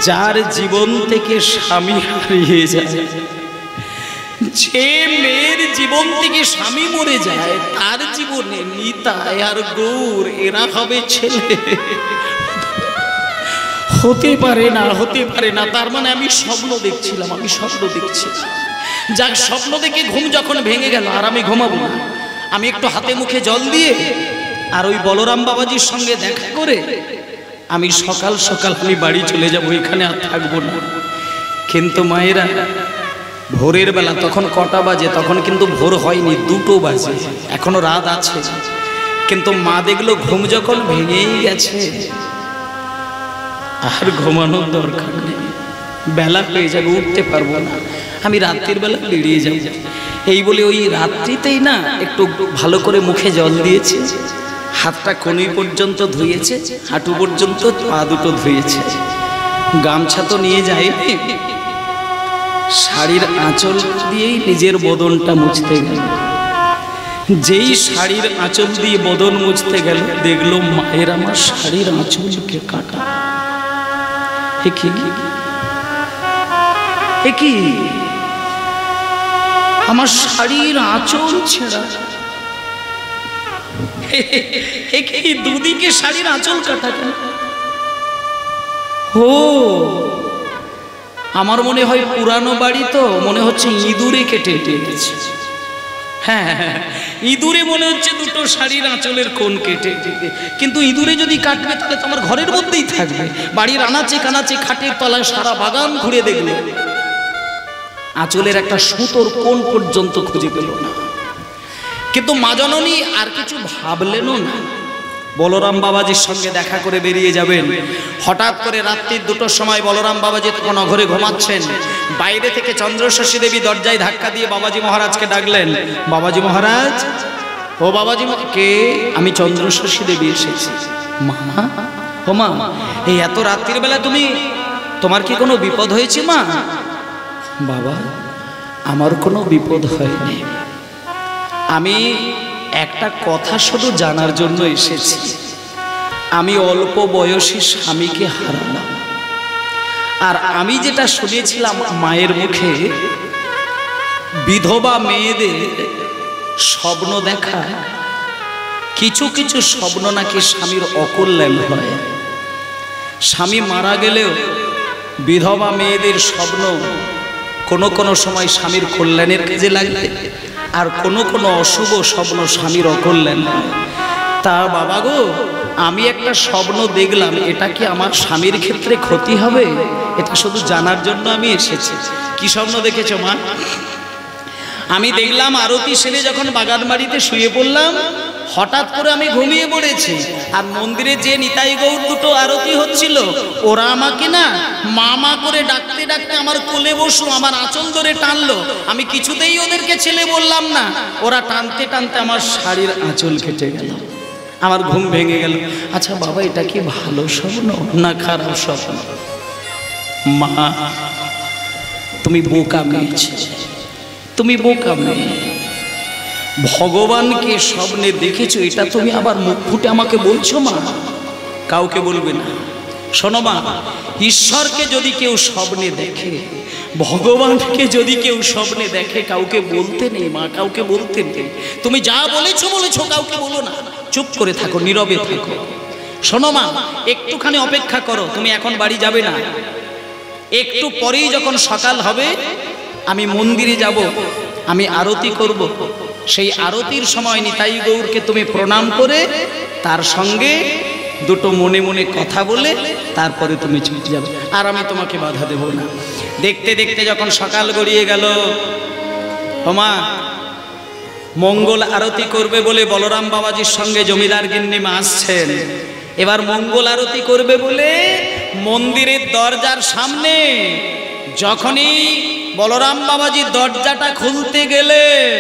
যার জীবন থেকে স্বামী হারিয়ে যায়, যে মেয়ের জীবন থেকে স্বামী মরে যায়, তার জীবনে নিতাই আর গৌর এরা হবে ছেলে। হতে পারে না, হতে পারে না। তার মানে আমি স্বপ্ন দেখছিলাম, আমি স্বপ্ন দেখছিলাম। যাক, স্বপ্ন দেখে ঘুম যখন ভেঙে গেল, আর আমি ঘুমাবো না। আমি একটু হাতে মুখে জল দিয়ে আর ওই বলরাম বাবাজির সঙ্গে দেখা করে আমি সকাল সকাল আমি বাড়ি চলে যাব, এখানে আর থাকবো না। কিন্তু মায়েরা, ভোরের বেলা তখন কটা বাজে? তখন কিন্তু ভোর হয়নি, 2টো বাজে, এখনো রাত আছে। কিন্তু মা দেখলো ঘুম যখন ভেঙেই গেছে, আর ঘুমানোর দরকার নেই, বেলা হয়ে যাবে, উঠতে পারবো না, আমি রাত্রির বেলা বেরিয়ে যাব। এই বলে ওই রাত্রিতেই না একটু ভালো করে মুখে জল দিয়েছে, হাতটা কনুই পর্যন্ত ধুয়েছে, হাঁটু পর্যন্ত পা দুটো ধুয়েছে। গামছা তো নিয়ে যায়নি, শাড়ির আঁচল দিয়েই নিজের বদনটা মুছতে গেল। যেই শাড়ির আঁচল দিয়ে বদন মুছতে গেল, দেখলো মায়ের আমার শাড়ির আঁচলকে কাটা। কি আমার শাড়ির আঁচল ছেঁড়া, দুদিকে শাড়ির আঁচল কাটা কেন? ও আমার মনে হয় পুরানো বাড়ি তো, মনে হচ্ছে ইঁদুরে কেটে গেছে। হ্যাঁ, ইঁদুরে মনে হচ্ছে দুটো শাড়ির আঁচলের কোণ কেটে। কিন্তু ইঁদুরে যদি কাটবে তাহলে তো আমার ঘরের মধ্যেই থাকবে। বাড়ির আনাচে কানাচে খাটের তলায় সারা বাগান ঘুরে দেখলে আঁচলের একটা সুতোর কোণ পর্যন্ত খুঁজে পেল না। কিন্তু মা জননী আর কিছু ভাবলেনও না। বলরাম বাবাজির সঙ্গে দেখা করে বেরিয়ে যাবেন। হঠাৎ করে রাত্রির 2টোর সময় বলরাম বাবাজি তখন অঘরে ঘুমাচ্ছেন। বাইরে থেকে চন্দ্রশশী দেবী দরজায় ধাক্কা দিয়ে বাবাজি মহারাজকে ডাকলেন। বাবাজি মহারাজ, ও বাবাজি। কে? আমি চন্দ্রশশী দেবী এসেছি। মা? ও মা, এই এত রাত্রির বেলা তোমার কি কোনো বিপদ হয়েছে মা? বাবা, আমার কোনো বিপদ হয়নি, আমি একটা কথা শুধু জানার জন্য এসেছি। আমি অল্প বয়সে স্বামীকে হারালাম, আর আমি যেটা শুনেছিলাম মায়ের মুখে, বিধবা মেয়েদের স্বপ্ন দেখা, কিছু কিছু স্বপ্ন নাকি স্বামীর অকল্যাণ হয়। স্বামী মারা গেলেও বিধবা মেয়েদের স্বপ্ন কোনো কোনো সময় স্বামীর কল্যাণের কাজে লাগে, আর কোনো কোনো অশুভ স্বপ্ন স্বামীর অকল্যাণ। তা বাবা গো, আমি একটা স্বপ্ন দেখলাম, এটা কি আমার স্বামীর ক্ষেত্রে ক্ষতি হবে? এটা শুধু জানার জন্য আমি এসেছি। কি স্বপ্ন দেখেছো মা? আমি দেখলাম আরতি সেরে যখন বাগান বাড়িতে শুয়ে পড়লাম, হঠাৎ করে আমি ঘুমিয়ে পড়েছি, আর মন্দিরে যে নিতাই গৌর 2টো আরতি হচ্ছিল, ওরা আমাকে না মামা করে ডাকতে ডাকতে আমার কোলে বসলো, আমার আঁচল ধরে টানলো। আমি কিছুতেই ওদেরকে ছেলে বললাম না, ওরা টানতে টানতে আমার শাড়ির আঁচল কেটে গেল, আমার ঘুম ভেঙে গেল। আচ্ছা বাবা, এটা কি ভালো স্বপ্ন না খারাপ স্বপ্ন? মা, তুমি বোকা মেয়ে, তুমি বোকা মেয়ে। ভগবানকে স্বপ্নে দেখেছো, এটা তুমি আবার মুখ ফুটে আমাকে বলছো মা? কাউকে বলবে না। শোনো মা, ঈশ্বরকে যদি কেউ স্বপ্নে দেখে, ভগবানকে যদি কেউ স্বপ্নে দেখে, কাউকে বলতে নেই মা, কাউকে বলতে নেই। তুমি যা বলেছো বলেছো, কাউকে বলো না, চুপ করে থাকো, নীরবে থাকো। শোনো মা, একটুখানি অপেক্ষা করো, তুমি এখন বাড়ি যাবে না। একটু পরেই যখন সকাল হবে, আমি মন্দিরে যাব, আমি আরতি করব। সেই আরতির সময় নিতাই গৌরকে তুমি প্রণাম করে তার সঙ্গে 2টো মনে মনে কথা বলে তারপরে তুমি চলে যাবে, আর আমি তোমাকে বাধা দেব না। দেখতে দেখতে যখন সকাল গড়িয়ে গেল, ওমা মঙ্গল আরতি করবে বলে বলরাম বাবাজির সঙ্গে জমিদার গিন্নিমা আসছেন। এবার মঙ্গল আরতি করবে বলে মন্দিরের দরজার সামনে যখনই বলরাম বাবাজি দরজাটা খুলতে গেলেন,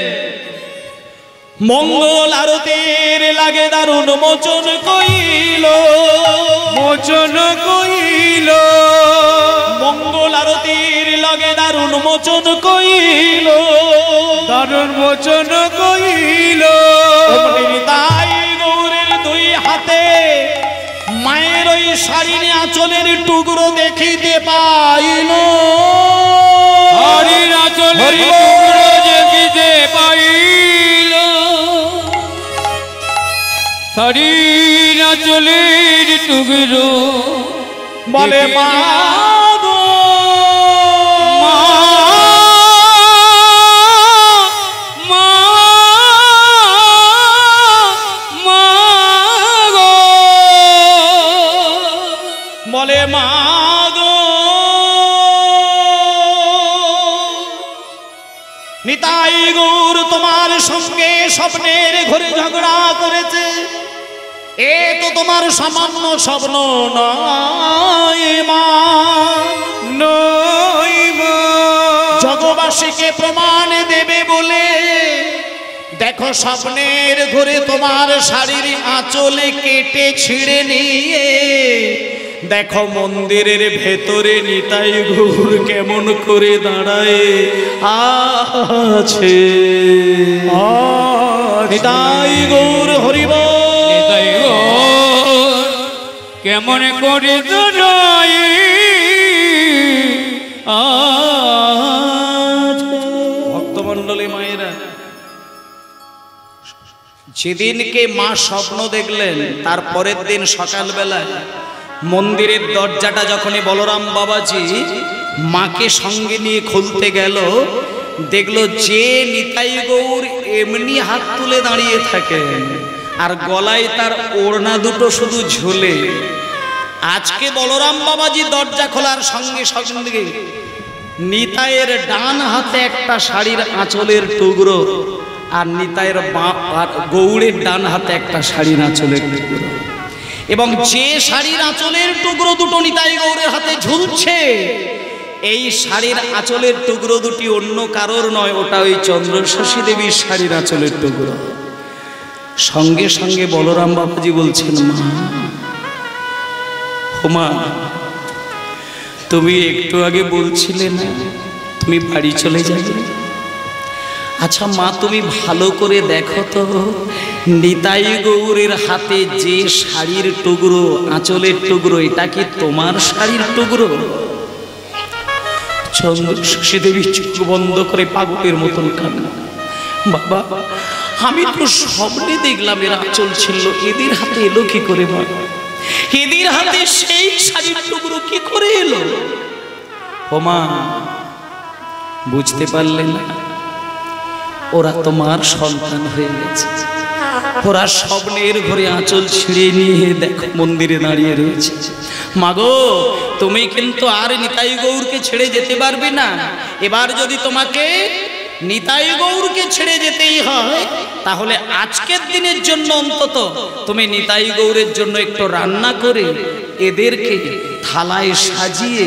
মঙ্গল আরতির লাগে দারুণ মোচন কইল, মোচন কইল। মঙ্গল আরতির লাগে দারুণ মোচন কইল, দারুণ মোচন কইল। তাই গৌরের 2 হাতে মায়ের ওই শাড়ির আঁচলের টুকরো দেখিতে হরি টুকরো জেগিতে পাইল শাড়ির আঁচলের টুকরো বলে মা বলে মা গো নিতাই গৌর তোমার সঙ্গে স্বপ্নের ঘরে ঝগড়া করেছে, এ তো তোমার সামান্য স্বপ্ন নয় মা, জগবাসীকে প্রমাণ দেবে বলে দেখো স্বপ্নের ঘরে তোমার শাড়ির আঁচলে কেটে ছিঁড়ে নিয়ে দেখো মন্দিরের ভেতরে নিতাই গৌর কেমন করে দাঁড়ায় আছে। নিতাই গৌর হরিব নিতাই গৌর কেমন করে দাঁড়ায় ভক্তমণ্ডলী মায়েরা, যেদিনকে মা স্বপ্ন দেখলেন তার পরের দিন সকালবেলায় মন্দিরের দরজাটা যখনই বলরাম বাবাজি মাকে সঙ্গে নিয়ে খুলতে গেল, দেখলো যে নিতাই গৌর এমনি হাত তুলে দাঁড়িয়ে থাকেন আর গলায় তার ওড়না দুটো শুধু ঝুলে। আজকে বলরাম বাবাজি দরজা খোলার সঙ্গে সঙ্গে নিতাইয়ের ডান হাতে একটা শাড়ির আঁচলের টুকরো আর নিতাইয়ের গৌড়ের ডান হাতে একটা শাড়ির আঁচলের টুকরো, এবং যে শাড়ির আঁচলের টুকরো দুটো নিতাই গৌরের হাতে ঝুলছে, এই শাড়ির আঁচলের টুকরো দুটি অন্য কারোর নয়, ওটা ওই চন্দ্রশশী দেবীর শাড়ির আঁচলের টুকরো। সঙ্গে সঙ্গে বলরাম বাবাজি বলছেন, মা তুমি একটু আগে বলছিলে না তুমি বাড়ি চলে যাবে? আচ্ছা মা তুমি ভালো করে দেখো তো নিতাই গৌরের হাতে যে শাড়ির টুকরো আঁচলের টুকরো এটা কি তোমার শাড়ির টুকরো? চন্দ্রশশী দেবী চোখ বন্ধ করে পাগলের মতন কান্না, বাবা আমি তো স্বপ্নে দেখলাম এর আঁচল ছিল, এদের হাতে এলো কি করে? বাবা এদের হাতে সেই শাড়ির টুকরো কি করে এলো? ও মা বুঝতে পারলে না, ওরা তোমার সন্তান হয়ে গেছে, ওরা স্বপ্নের ঘরে আঁচল ছিঁড়ে নিয়ে দেখো মন্দিরে দাঁড়িয়ে রয়েছে। মাগো তুমি কিন্তু আর নিতাই গৌরকে ছেড়ে যেতে পারবে না, এবার যদি তোমাকে নিতাই গৌরকে ছেড়ে যেতেই হয় তাহলে আজকের দিনের জন্য অন্তত তুমি নিতাই গৌরের জন্য একটু রান্না করে এদেরকে থালায় সাজিয়ে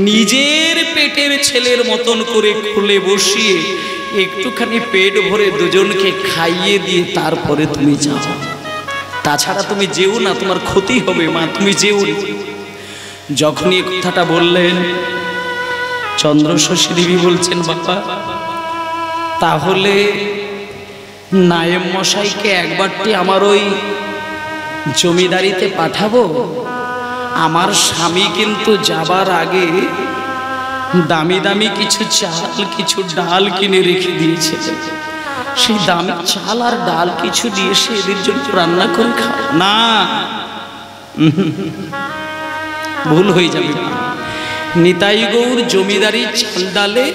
নিজের পেটের ছেলের মতন করে খুলে বসিয়ে একটুখানি পেট ভরে দুজনকে খাইয়ে দিয়ে তারপরে তুমি যাও, তাছাড়া তুমি যেও না, তোমার ক্ষতি হবে মা, তুমি যেও না। যখনই কথাটা বললেন চন্দ্রশশী দেবী বলছেন, বাবা তাহলে নায়েব মশাইকে একবারটি আমার ওই জমিদারিতে পাঠাবো, আমার স্বামী কিন্তু যাবার আগে দামি দামি কিছু চাল কিছু ডাল কিনে রেখে দিয়েছে, সেই দামি চাল আর ডাল কিছু দিয়ে সে এদের জন্য রান্না করে খা না, ভুল হয়ে যাবে। নিতাই গৌর জমিদারি চাল ডালে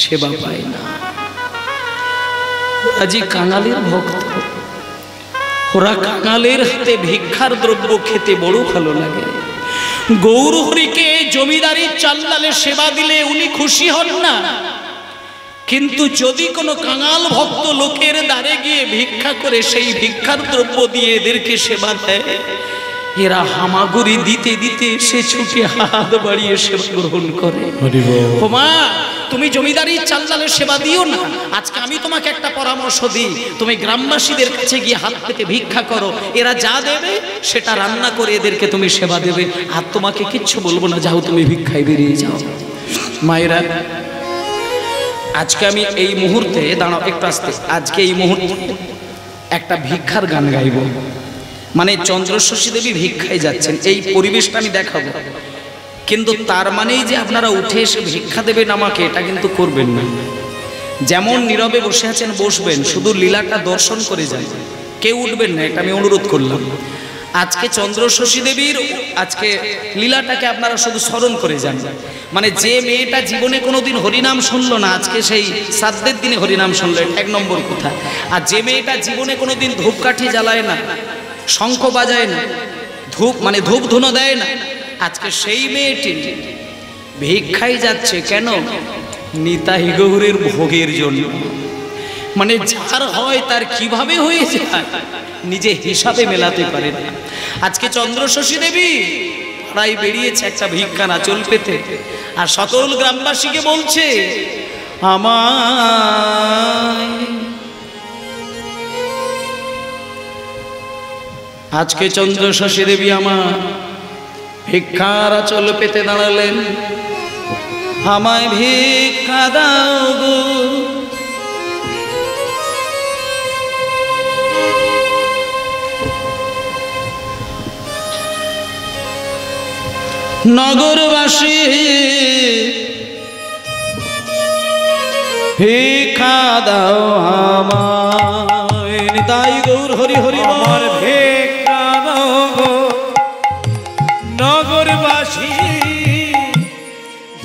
সেবা পায় না, আজি কাঙালের ভক্ত, ওরা কাঙালের হাতে ভিক্ষার দ্রব্য খেতে বড় ভালো লাগে। গৌর হরিকে জমিদারির চাল ডালে সেবা দিলে উনি খুশি হন না, কিন্তু যদি কোনো কাঙাল ভক্ত লোকের দ্বারে গিয়ে ভিক্ষা করে সেই ভিক্ষার দ্রব্য দিয়ে এদেরকে সেবা দেয়, এরা হামাগুড়ি দিতে দিতে সে ছুটে হাত বাড়িয়ে সেবা গ্রহণ করে। মা তুমি জমিদারির চাল ডালের সেবা দিও না, আজকে আমি তোমাকে একটা পরামর্শ দিই, তুমি গ্রামবাসীদের কাছে গিয়ে হাত পেতে ভিক্ষা করো, এরা যা দেবে সেটা রান্না করে এদেরকে তুমি সেবা দেবে, আর তোমাকে কিচ্ছু বলবো না, যাও তুমি ভিক্ষায় বেরিয়ে যাও। মায়েরা আজকে আমি এই মুহূর্তে দাঁড়াও একটু আসতে, আজকে এই মুহূর্তে একটা ভিক্ষার গান গাইব, মানে চন্দ্রশশী দেবী ভিক্ষায় যাচ্ছেন, এই পরিবেশটা আমি দেখাবো। কিন্তু তার মানেই যে আপনারা উঠে এসে ভিক্ষা দেবেন আমাকে, এটা কিন্তু করবেন না। যেমন নীরবে বসে আছেন বসবেন, শুধু লীলাটা দর্শন করে যান, কেউ উঠবেন না, এটা আমি অনুরোধ করলাম। আজকে চন্দ্রশশী দেবীর আজকে লীলাটাকে আপনারা শুধু স্মরণ করে যান। মানে যে মেয়েটা জীবনে কোনোদিন হরিনাম শুনলো না, আজকে সেই শ্রাদ্ধের দিনে হরিনাম শুনলো, এটা 1 নম্বর কথা। আর যে মেয়েটা জীবনে কোনোদিন ধূপকাঠি জ্বালায় না, শঙ্খ বাজায় না, ধূপ ধুনো দেয় না, আজকে সেই মেয়েটি ভিক্ষাই যাচ্ছে। কেন? নিতাই গৌরের ভোগের জন্য। মানে যার হয় তার কিভাবে হয়ে যায় নিজে হিসাবে মেলাতে পারে না। আজকে চন্দ্রশশী দেবী পাড়ায় বেরিয়েছে একটা ভিক্ষার আঁচল পেতে, আর সকল গ্রামবাসীকে বলছে আমায়। আজকে চন্দ্রশশী দেবী আমার ভিক্ষার আঁচল পেতে দাঁড়ালেন, আমায় ভিক্ষা দাও গো। নগরবাসী ভিক্ষা দাও আমায়, নিতাই গৌর হরি হরি আমার ভিক্ষা দাও গো। নগরবাসী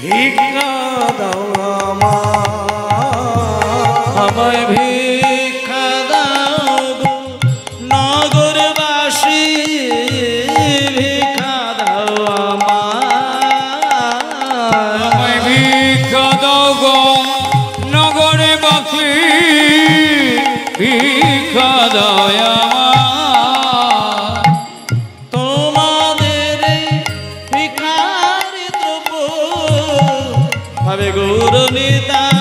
ভিক্ষা দাও আমায় ভিক্ষা দাও গো। নগরবাসী ভিক্ষা দাও আমায় ভিক্ষা দাও গো। নগরবাসী ভিক্ষা দাও তোমাদের ভিক্ষার দ্রব্য ভাবে গৌর নিতাই,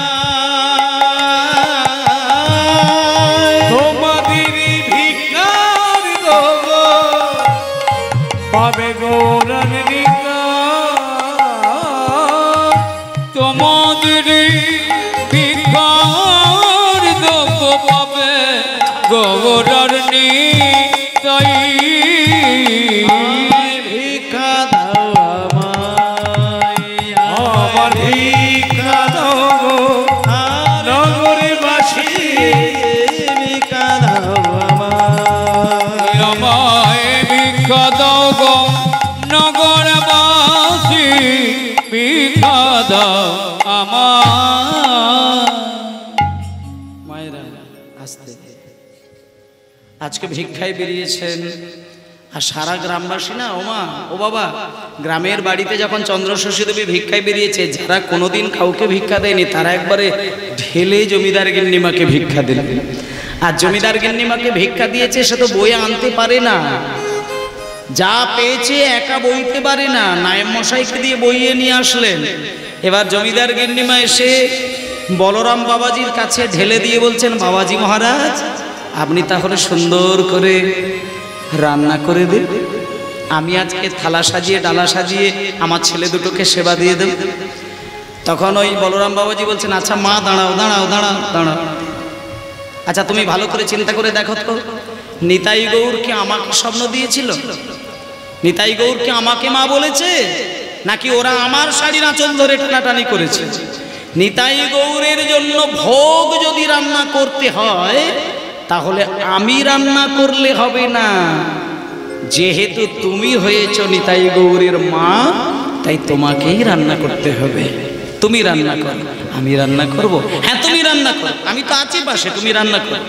তোমাদের ভিক্ষার দ্রব্য পাবে গৌর নিতাই, তোমাদের ভিক্ষার দ্রব্য পাবে গৌর নিতাই। ভিক্ষা দাও আমায়, আমার ভিক্ষা দাও গো। নগরবাসী ভিক্ষা দাও আমায়, আমায় ভিক্ষা দাও গো। নগরবাসী ভিক্ষা দাও আমার। মায়েরা আসতে আজকে ভিক্ষায় বেরিয়েছেন, আর সারা গ্রামবাসী না ওমা ও বাবা, গ্রামের বাড়িতে যখন চন্দ্রশশী দেবী ভিক্ষায় বেরিয়েছে, যারা কোনোদিন কাউকে ভিক্ষা দেয়নি তারা একবারে ঢেলে জমিদার গিন্নিমাকে ভিক্ষা দিল। আর জমিদার গিন্নিমাকে ভিক্ষা দিয়েছে সে তো বয়ে আনতে পারে না, যা পেয়েছে একা বইতে পারে না, নায়েব মশাইকে দিয়ে বইয়ে নিয়ে আসলেন। এবার জমিদার গিন্নিমা এসে বলরাম বাবাজির কাছে ঢেলে দিয়ে বলছেন, বাবাজি মহারাজ আপনি তাহলে সুন্দর করে রান্না করে দিন, আমি আজকে থালা সাজিয়ে ডালা সাজিয়ে আমার ছেলে দুটোকে সেবা দিয়ে দেব। তখন ওই বলরাম বাবাজি বলছেন, আচ্ছা মা দাঁড়াও দাঁড়াও দাঁড়াও দাঁড়াও, আচ্ছা তুমি ভালো করে চিন্তা করে দেখো তো, নিতাই গৌর কি আমাকে স্বপ্ন দিয়েছিল? নিতাই গৌর কি আমাকে মা বলেছে, নাকি ওরা আমার শাড়ির আঁচল ধরে টানাটানি করেছে? নিতাই গৌরের জন্য ভোগ যদি রান্না করতে হয় তাহলে আমি রান্না করলে হবে না, যেহেতু তুমি হয়েছ নিতাই গৌরের মা তাই তোমাকেই রান্না করতে হবে। তুমি রান্না করো, আমি রান্না করব? হ্যাঁ তুমি রান্না করো, আমি তো আছি পাশে, তুমি রান্না করো।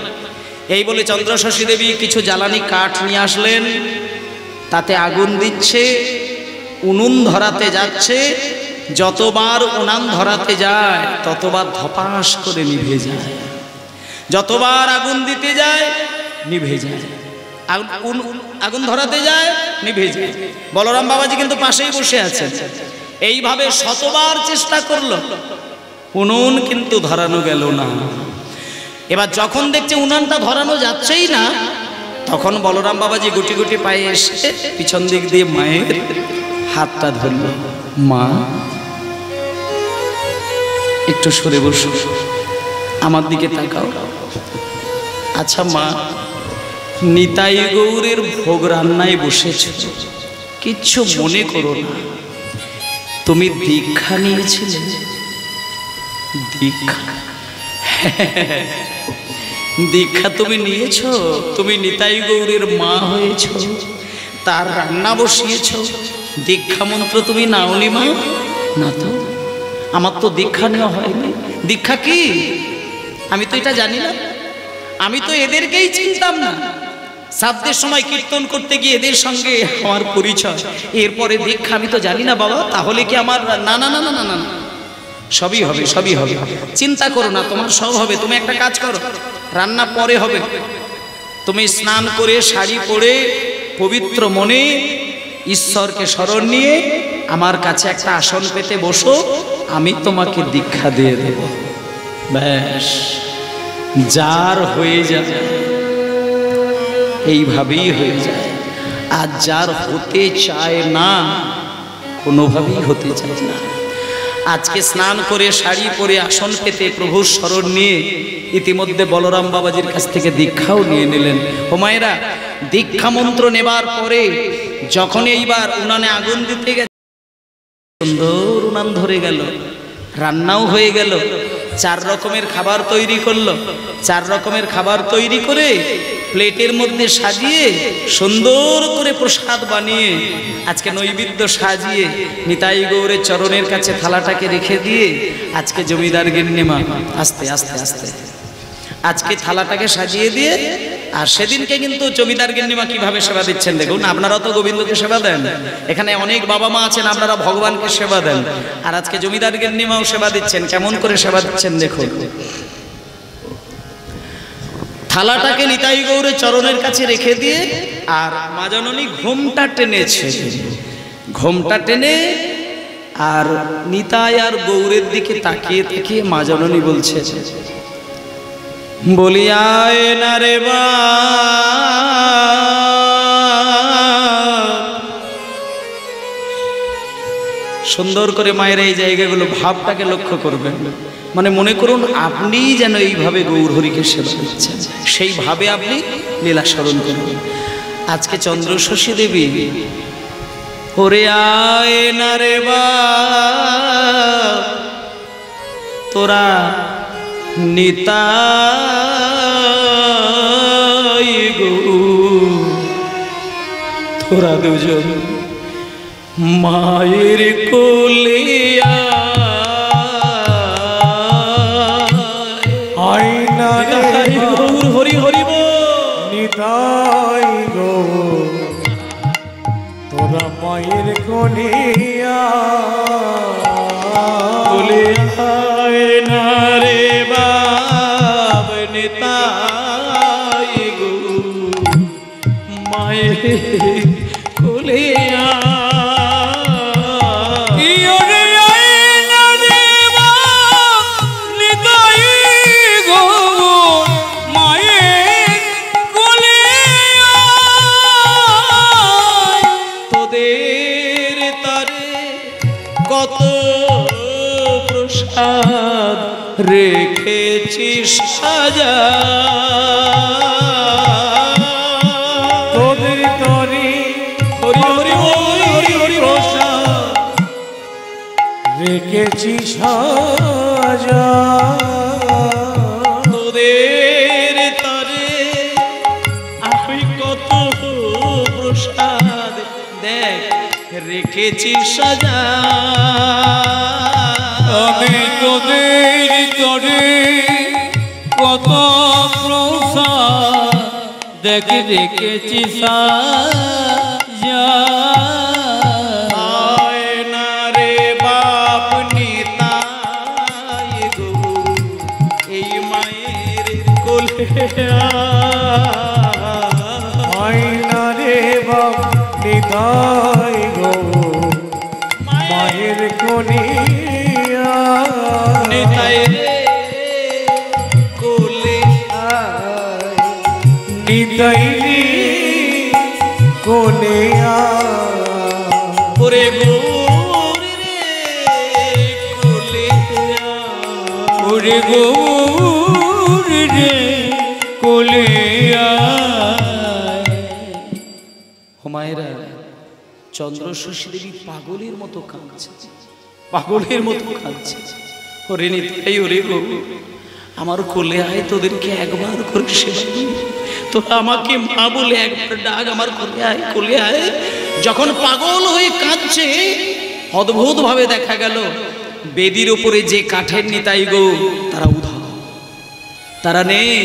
এই বলে চন্দ্রশশী দেবী কিছু জ্বালানি কাঠ নিয়ে আসলেন, তাতে আগুন দিচ্ছে, উনুন ধরাতে যাচ্ছে। যতবার উনান ধরাতে যায় ততবার ধপাস করে নিভে যায়, যতবার আগুন দিতে যায় নিভে যায়, আগুন ধরাতে যায় নিভে যায়। বলরাম বাবাজি কিন্তু পাশেই বসে আছেন। এইভাবে শতবার চেষ্টা করলো, উনুন কিন্তু ধরানো গেল না। এবার যখন দেখছে উনানটা ধরানো যাচ্ছেই না, তখন বলরাম বাবাজি গুটি গুটি পায়ে এসে পিছন দিক দিয়ে মায়ের হাতটা ধরল, মা একটু সরে বসো, আমার দিকে তাকাও। আচ্ছা মা, নিতাই গৌরের ভোগ রান্নায় বসেছ, কিচ্ছু মনে করো না, তুমি দীক্ষা নিয়েছিলে? দীক্ষা? দীক্ষা তুমি নিয়েছো? তুমি নিতাই গৌরের মা হয়েছ, তার রান্না বসিয়েছ, দীক্ষা মন্ত্র তুমি নাওনি মা? না তো, আমার তো দীক্ষা নেওয়া হয়নি। দীক্ষা কি আমি তো এটা জানি না, আমি তো এদেরকেই চিনতাম না। শ্রাদ্ধের সময় কীর্তন করতে গিয়ে এদের সঙ্গে আমার পরিচয়, এরপরে দীক্ষা আমি তো জানি না বাবা। তাহলে কি আমার? না না না না না না, সবই হবে, সবই হবে, চিন্তা করো না, তোমার সব হবে। তুমি একটা কাজ করো, রান্না পরে হবে, তুমি স্নান করে শাড়ি পরে পবিত্র মনে ঈশ্বরকে স্মরণ নিয়ে আমার কাছে একটা আসন পেতে বসো, আমি তোমাকে দীক্ষা দিয়ে দেব। ব্যাস, যার হয়ে যাবে, এইভাবেই হয়ে যায়। আর যার হতে চায় না, কোনোভাবেই হতে চায় না। আজকে স্নান করে শাড়ি পরে আসন পেতে প্রভুর স্মরণ নিয়ে ইতিমধ্যে বলরাম বাবাজির কাছ থেকে দীক্ষাও নিয়ে নিলেন। ও মায়েরা, দীক্ষা মন্ত্র নেবার পরে যখন এইবার উনানে আগুন দিতে গেছে, সুন্দর উনান ধরে গেল, রান্নাও হয়ে গেল, 4 রকমের খাবার তৈরি করলো। 4 রকমের খাবার তৈরি করে প্লেটের মধ্যে সাজিয়ে সুন্দর করে প্রসাদ বানিয়ে আজকে নৈবেদ্য সাজিয়ে নিতাই গৌরের চরণের কাছে থালাটাকে রেখে দিয়ে আজকে জমিদার গিন্নিমা আস্তে আস্তে আস্তে আজকে থালাটাকে সাজিয়ে দিয়ে, আর সেদিনকে কিন্তু জমিদার গিন্নিমা কিভাবে সেবা দিচ্ছেন দেখুন। আপনারা তো গোবিন্দকে সেবা দেন, এখানে অনেক বাবা মা আছেন, আপনারা ভগবানকে সেবা দেন, আর আজকে জমিদার গিন্নিমাও সেবা দিচ্ছেন। কেমন করে সেবা দিচ্ছেন দেখুন। থালাটাকে নিতাই গৌরের চরণের কাছে রেখে দিয়ে আর মা জননী ঘোমটা টেনেছে, ঘোমটা টেনে আর নিতাই আর গৌরের দিকে তাকিয়ে তাকিয়ে মা জননী বলছে, বলিয়ায় না রে বা, সুন্দর করে মায়ের এই জায়গাগুলো ভাবটাকে লক্ষ্য করবেন। মানে মনে করুন আপনি যেন এইভাবে গৌরহরিকে সেবা দিচ্ছেন, সেইভাবে আপনি লীলা স্মরণ করবেন। আজকে চন্দ্রশশী দেবী, ওরে আয় না রে বা তোরা নিতাই গৌর, তোরা দুজন মায়ের কোলে আয় না রে গৌর, হরি হরি নিতাই গৌর, তোরা মায়ের কোলে কোলে আয় না রে বাপ নিতাই গৌর, মায়ের কোলে রেখেছিস সাজা, তোদের তরি হরি হরি হরি হরি হরি প্রসাদ রেখেছি সাজা, তোদের তরে আমি কত প্রসাদ দেখ রেখেছি সাজা, আমি তোদের তরে কত প্রসাদ দেখ রেখেছি সাজা, আয় না রে বাপ নিতাই গৌর, এই মায়ের কোলে আয় না রে বাপ নিতাই গৌর, মায়ের কোলে নিতাই রে কোলে নিতাই কোলে ওরে গৌর রে কোলে ওরে গৌর রে কোলে হুমায়রা চন্দ্রশশী দেবী পাগলের মতো কাঁদছে। পাগলের মতো কাঁদছে। ওরে নিতাই, ওরে গো, আমার কোলে আয়, তোদেরকে একবার করে সেবা দিই, তোরা আমাকে মা বলে একবার ডাক, আমার কোলে আয়, কোলে আয়। যখন পাগল হয়ে কাঁদছে, অদ্ভুত ভাবে দেখা গেল বেদির উপরে যে কাঠের নিতাই গো, তারা উধাও, তারা নেই।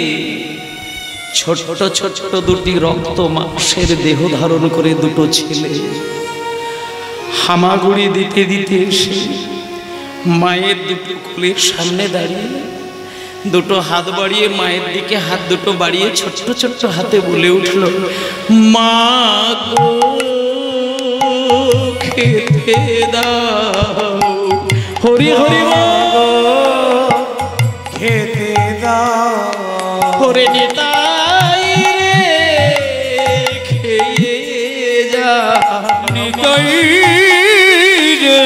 ছোট ছোট দুটি রক্ত মাংসের দেহ ধারণ করে দুটো ছেলে হামাগুড়ি দিতে দিতে এসে মায়ের দুটো কোলের সামনে দাঁড়িয়ে দুটো হাত বাড়িয়ে মায়ের দিকে হাত দুটো বাড়িয়ে ছোট্ট ছোট্ট হাতে বলে উঠল, মা গো খেতে দাও, হরি হরি খেতে দাও, হরে নিতাই রে খেয়ে যা, নিতাই রে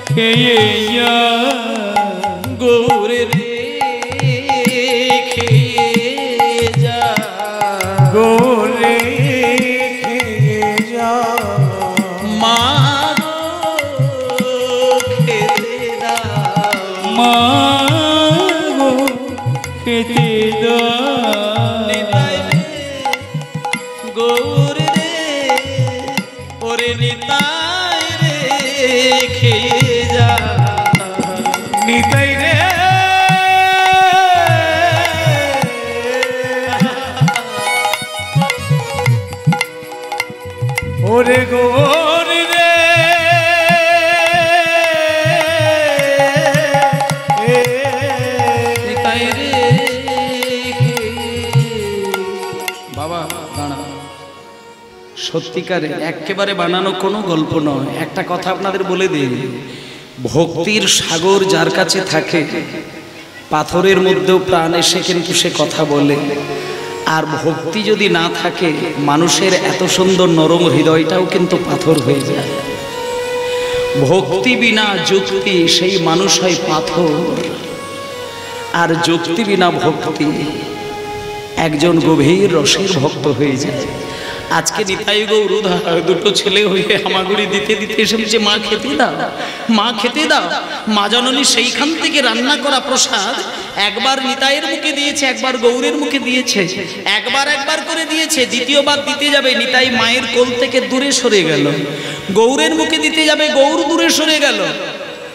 খেয়ে যা, গৌরে রে খেয়ে যা, গোরে খেয়ে যা, মা গো খেতে দাও, মা গো খেতে দাও, নিতাই রে গৌরে রে, ওরে নিতাই রে খেয়ে যা, নিতাই রে ওরে গোর রে নিতাই রে। বাবা দাঁড়া, সত্যিকারে একেবারে বানানো কোনো গল্প নয়। একটা কথা আপনাদের বলে দিই, ভক্তির সাগর যার কাছে থাকে, পাথরের মধ্যেও প্রাণ এসে কিন্তু সে কথা বলে। আর ভক্তি যদি না থাকে, মানুষের এত সুন্দর নরম হৃদয়টাও কিন্তু পাথর হয়ে যায়। ভক্তি বিনা যুক্তি, সেই মানুষ হয় পাথর। আর যুক্তি বিনা ভক্তি, একজন গভীর রসের ভক্ত হয়ে যায়। আজকে নিতাই গৌর দুটো ছেলে হয়ে হামাগুড়ি দিতে দিতে এসে বলছে, মা খেতে দাও, মা খেতে দাও। মা জননী সেইখান থেকে রান্না করা প্রসাদ একবার নিতাইয়ের মুখে দিয়েছে, একবার গৌরের মুখে দিয়েছে, একবার করে দিয়েছে। দ্বিতীয়বার দিতে যাবে, নিতাই মায়ের কোল থেকে দূরে সরে গেল। গৌরের মুখে দিতে যাবে, গৌর দূরে সরে গেল।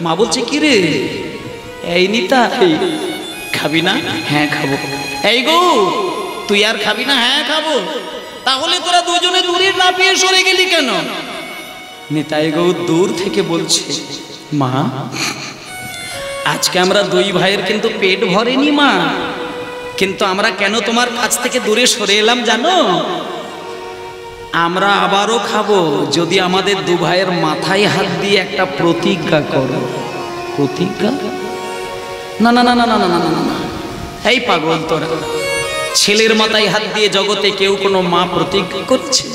মা বলছে, কি রে এই নিতাই, খাবি না? হ্যাঁ খাবো। এই গৌর, তুই আর খাবি না? হ্যাঁ খাবো। তাহলে তোরা দুজনে দূরে না পেয়ে সরে গেলি কেন? নিতাই গৌর দূর থেকে বলছে, মা আজকে আমরা দুই ভাইয়ের কিন্তু পেট ভরেনি মা, কিন্তু আমরা কেন তোমার কাছ থেকে দূরে সরে এলাম জানো? আমরা আবারও খাবো যদি আমাদের দু ভাইয়ের মাথায় হাত দিয়ে একটা প্রতিজ্ঞা করো। প্রতিজ্ঞা? না না না না না না না না না, এই পাগল তোরা, ছেলের মাথায় হাত দিয়ে জগতে কেউ কোনো মা প্রতিজ্ঞা করছে?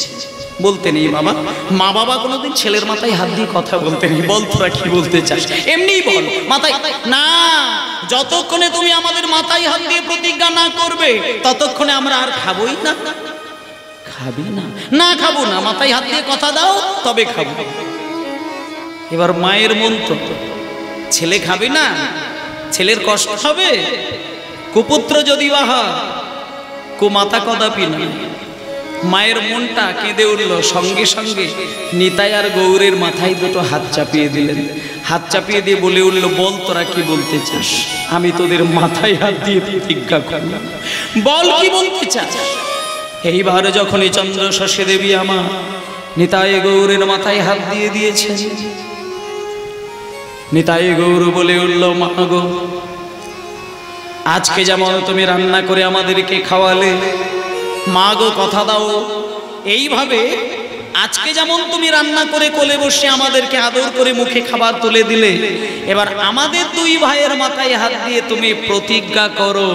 বলতে নেই বাবা, মা বাবা কোনোদিন ছেলের মাথায় হাত দিয়ে কথা বলতে নেই। বল তোরা কি বলতে চাস, এমনিই বল। মাথায় না, যতক্ষণে তুমি আমাদের মাথায় হাত দিয়ে প্রতিজ্ঞা না করবে ততক্ষণে আমরা আর খাবোই না। খাবি না? না খাবো না, মাথায় হাত দিয়ে কথা দাও তবে খাবো। এবার মায়ের মন তো, ছেলে খাবি না, ছেলের কষ্ট হবে। কুপুত্র যদি বাহা, কুমাতা কদাপি না। মায়ের মনটা কেঁদে উঠল। সঙ্গে সঙ্গে নিতাই আর গৌরের মাথায় দুটো হাত চাপিয়ে দিলেন। হাত চাপিয়ে দিয়ে বলে উঠল, বল তোরা কি বলতে চাস? আমি তোদের মাথায় হাত দিয়ে প্রতিজ্ঞা করলাম, বল কি বলতে চাস? এইবার যখনই চন্দ্র শশী দেবী আমার নিতাই গৌরের মাথায় হাত দিয়ে দিয়েছে, নিতাই গৌর বলে উঠল, মা গো, আজকে যেমন তুমি রান্না করে আমাদেরকে খাওয়ালে, মা গো কথা দাও এইভাবে আজকে যেমন তুমি রান্না করে কোলে বসে আমাদেরকে আদর করে মুখে খাবার তুলে দিলে, এবার আমাদের দুই ভাইয়ের মাথায় হাত দিয়ে তুমি প্রতিজ্ঞা করো,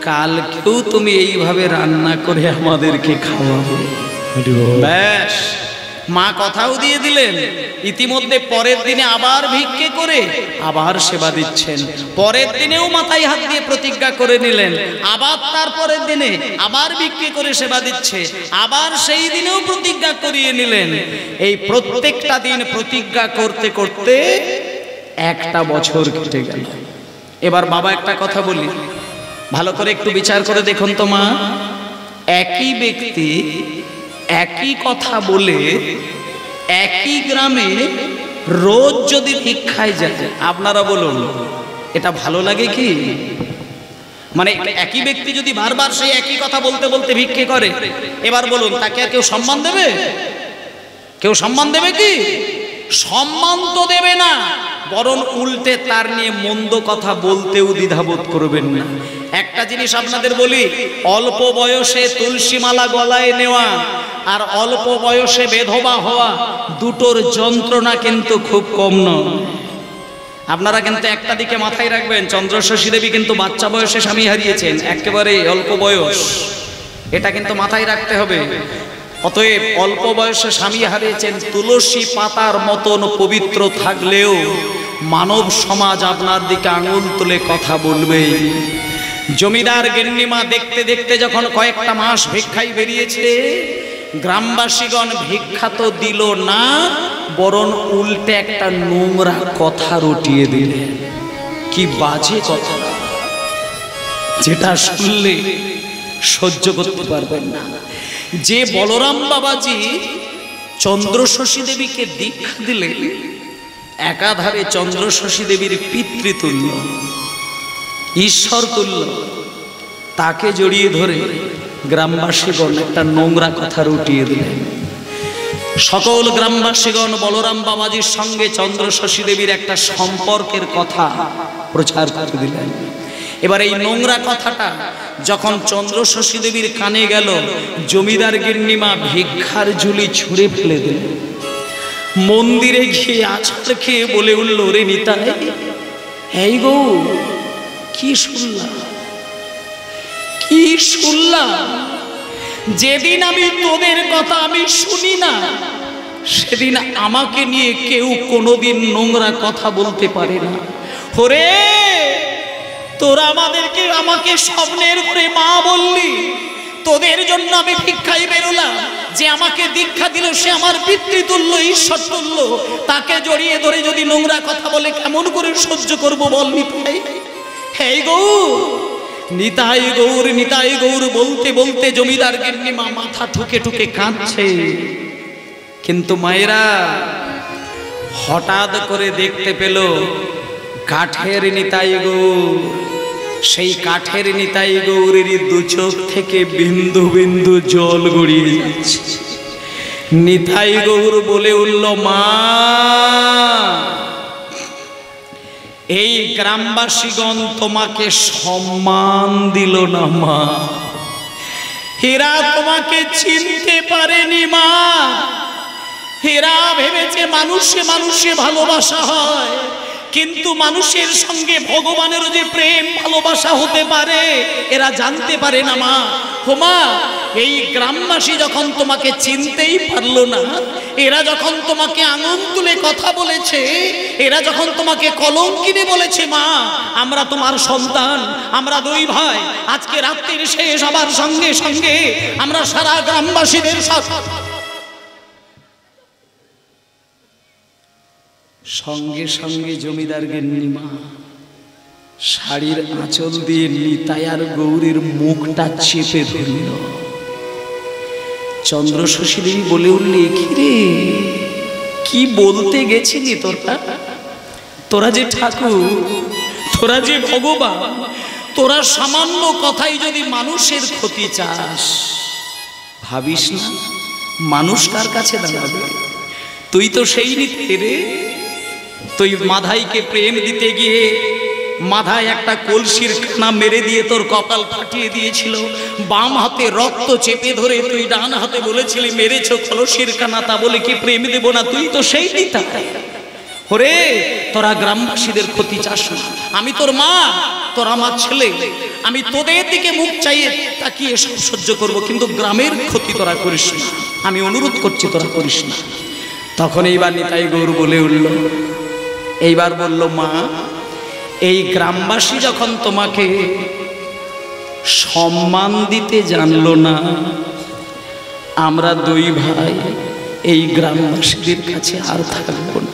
কালকেও তুমি এইভাবে রান্না করে আমাদেরকে খাওয়াবে। ব্যাস, মা কথাও দিয়ে দিলেন। ইতিমধ্যে পরের দিনে আবার ভিক্ষে করে আবার সেবা দিচ্ছেন। পরের দিনেও মাথায় হাত দিয়ে প্রতিজ্ঞা করে নিলেন, আবার তারপরের দিনে আবার ভিক্ষে করে সেবা দিচ্ছে, আবার সেই দিনেও প্রতিজ্ঞা করিয়ে নিলেন। এই প্রত্যেকটা দিন প্রতিজ্ঞা করতে করতে একটা বছর কেটে গেল। এবার বাবা একটা কথা বলি, ভালো করে একটু বিচার করে দেখুন তো মা, একই ব্যক্তি একই কথা বলে একই গ্রামে রোজ যদি ভিক্ষায় যায়, আপনারা বলুন এটা ভালো লাগে কি? মানে একই ব্যক্তি যদি বারবার সেই একই কথা বলতে বলতে ভিক্ষে করে, এবার বলুন তাকে আর কেউ সম্মান দেবে? কেউ সম্মান দেবে কি? সম্মান তো দেবে না, বরং উল্টে তার নিয়ে মন্দ কথা বলতেও দ্বিধাবোধ করবেন না। একটা জিনিস আপনাদের বলি, অল্প বয়সে তুলসী মালা গলায় নেওয়া আর অল্প বয়সে বেধবা হওয়া দুটোর যন্ত্রণা কিন্তু খুব কম নয়। আপনারা কিন্তু একটা দিকে মাথায় রাখবেন, চন্দ্রশশী দেবী কিন্তু বাচ্চা বয়সে স্বামী হারিয়েছেন, একেবারে অল্প বয়স, এটা কিন্তু মাথায় রাখতে হবে। অতএব অল্প বয়সে স্বামী হারিয়েছেন, তুলসী পাতার মতন পবিত্র থাকলেও মানব সমাজ আপনার দিকে আঙুল তুলে কথা বলবে। জমিদার গিন্নিমা দেখতে দেখতে যখন কয়েকটা মাস ভিক্ষায় বেরিয়েছে, গ্রামবাসীগণ ভিক্ষা তো দিল না, বরং উল্টে একটা নোংরা কথা রটিয়ে দিলেন। কি বাজে কথা, যেটা শুনলে সহ্য করতে পারবেন না। যে বলরাম বাবাজি চন্দ্রশশী দেবীকে দীক্ষা দিলেন, একাধারে চন্দ্রশশী দেবীর পিতৃতুল্য, ঈশ্বর তুল্য, তাকে জড়িয়ে ধরে গ্রামবাসীগণ একটা নোংরা কথা রটিয়ে দিলেন। সকল গ্রামবাসীগণ বলরাম বাবাজির সঙ্গে চন্দ্রশশী দেবীর একটা সম্পর্কের কথা প্রচার করে দিলেন। এবার এই নোংরা কথাটা যখন চন্দ্রশশী দেবীর কানে গেল, জমিদার গিন্নিমা ভিক্ষার ঝুলি ছুঁড়ে ফেলে দিলেন। মন্দিরে গিয়ে আছাড় খেয়ে বলে উঠল, রে নিতাই, এই গো কি শুনলাম, কি শুনলাম? যেদিন আমি তোদের কথা আমি শুনি না, সেদিন আমাকে নিয়ে কেউ কোনোদিন নোংরা কথা বলতে পারে না। ওরে, তোরা আমাকে স্বপ্নের করে মা বললি, তোদের জন্য আমি ভিক্ষায় বেরোলাম, যে আমাকে দীক্ষা দিল সে আমার পিতৃতুল্য, ঈশ্বর তুল্য, তাকে জড়িয়ে ধরে যদি নোংরা কথা বলে কেমন করে সহ্য করবো বল নিতাই? হেই গৌর, নিতাই গৌর, নিতাই গৌর বলতে বলতে জমিদার গিন্নিমা মাথা ঠুকে ঠুকে কাঁদছে। কিন্তু মায়েরা হঠাৎ করে দেখতে পেল কাঠের নিতাই গৌর, সেই কাঠের নিতাই গৌরের দু চোখ থেকে বিন্দু বিন্দু জল গড়িয়ে যাচ্ছে। নিতাই গৌর বলে উঠল, মা, এই গ্রামবাসীগণ তোমাকে সম্মান দিল না মা, এরা তোমাকে চিনতে পারেনি মা, এরা ভেবেছে মানুষে মানুষে ভালোবাসা হয়, কিন্তু মানুষের সঙ্গে ভগবানেরও যে প্রেম ভালোবাসা হতে পারে এরা জানতে পারে না মা। ও মা, এই গ্রামবাসী যখন তোমাকে চিনতেই পারলো না, এরা যখন তোমাকে আঙুল তুলে কথা বলেছে, এরা যখন তোমাকে কলঙ্কিনী বলেছে, মা আমরা তোমার সন্তান, আমরা দুই ভাই, আজকে রাত্রির শেষ হবার সঙ্গে সঙ্গে আমরা সারা গ্রামবাসীদের সঙ্গে সঙ্গে জমিদার গিন্নিমা শাড়ির আঁচল দিয়ে নিতাই আর গৌরীর মুখটা চেপে ধরল। চন্দ্রশশী দেবী বলে উঠলি, কি রে, কি বলতে গেছিলি তোরা? তোরা যে ঠাকুর, তোরা যে ভগবান, তোরা সামান্য কথাই যদি মানুষের ক্ষতি চাস, ভাবিস না মানুষ কার কাছে দাঁড়াবে? তুই তো সেই নিতে রে, তুই মাধাইকে প্রেম দিতে গিয়ে মাথায় একটা কলসির খানা মেরে দিয়ে তোর কপাল ফাটিয়ে দিয়েছিল, বাম হাতে রক্ত চেপে ধরে তুই ডান হাতে বলেছিলি মেরেছ কলসির খানা, তা বলে কি প্রেম দেব না? তুই তো সেই নিতা। ওরে, তোরা গ্রামবাসীদের ক্ষতি চাস না, আমি তোর মা, তোর আমার ছেলে, আমি তোদের দিকে মুখ চাইয়ে তাকিয়ে সব সহ্য করব, কিন্তু গ্রামের ক্ষতি তোরা করিস না, আমি অনুরোধ করছি তোরা করিস না। তখন এইবার নিতাই গৌর বলে উঠল, এইবার বলল, মা, এই গ্রামবাসী যখন তোমাকে সম্মান দিতে জানলো না, আমরা দুই ভাই এই গ্রামবাসীদের কাছে আর থাকবো না।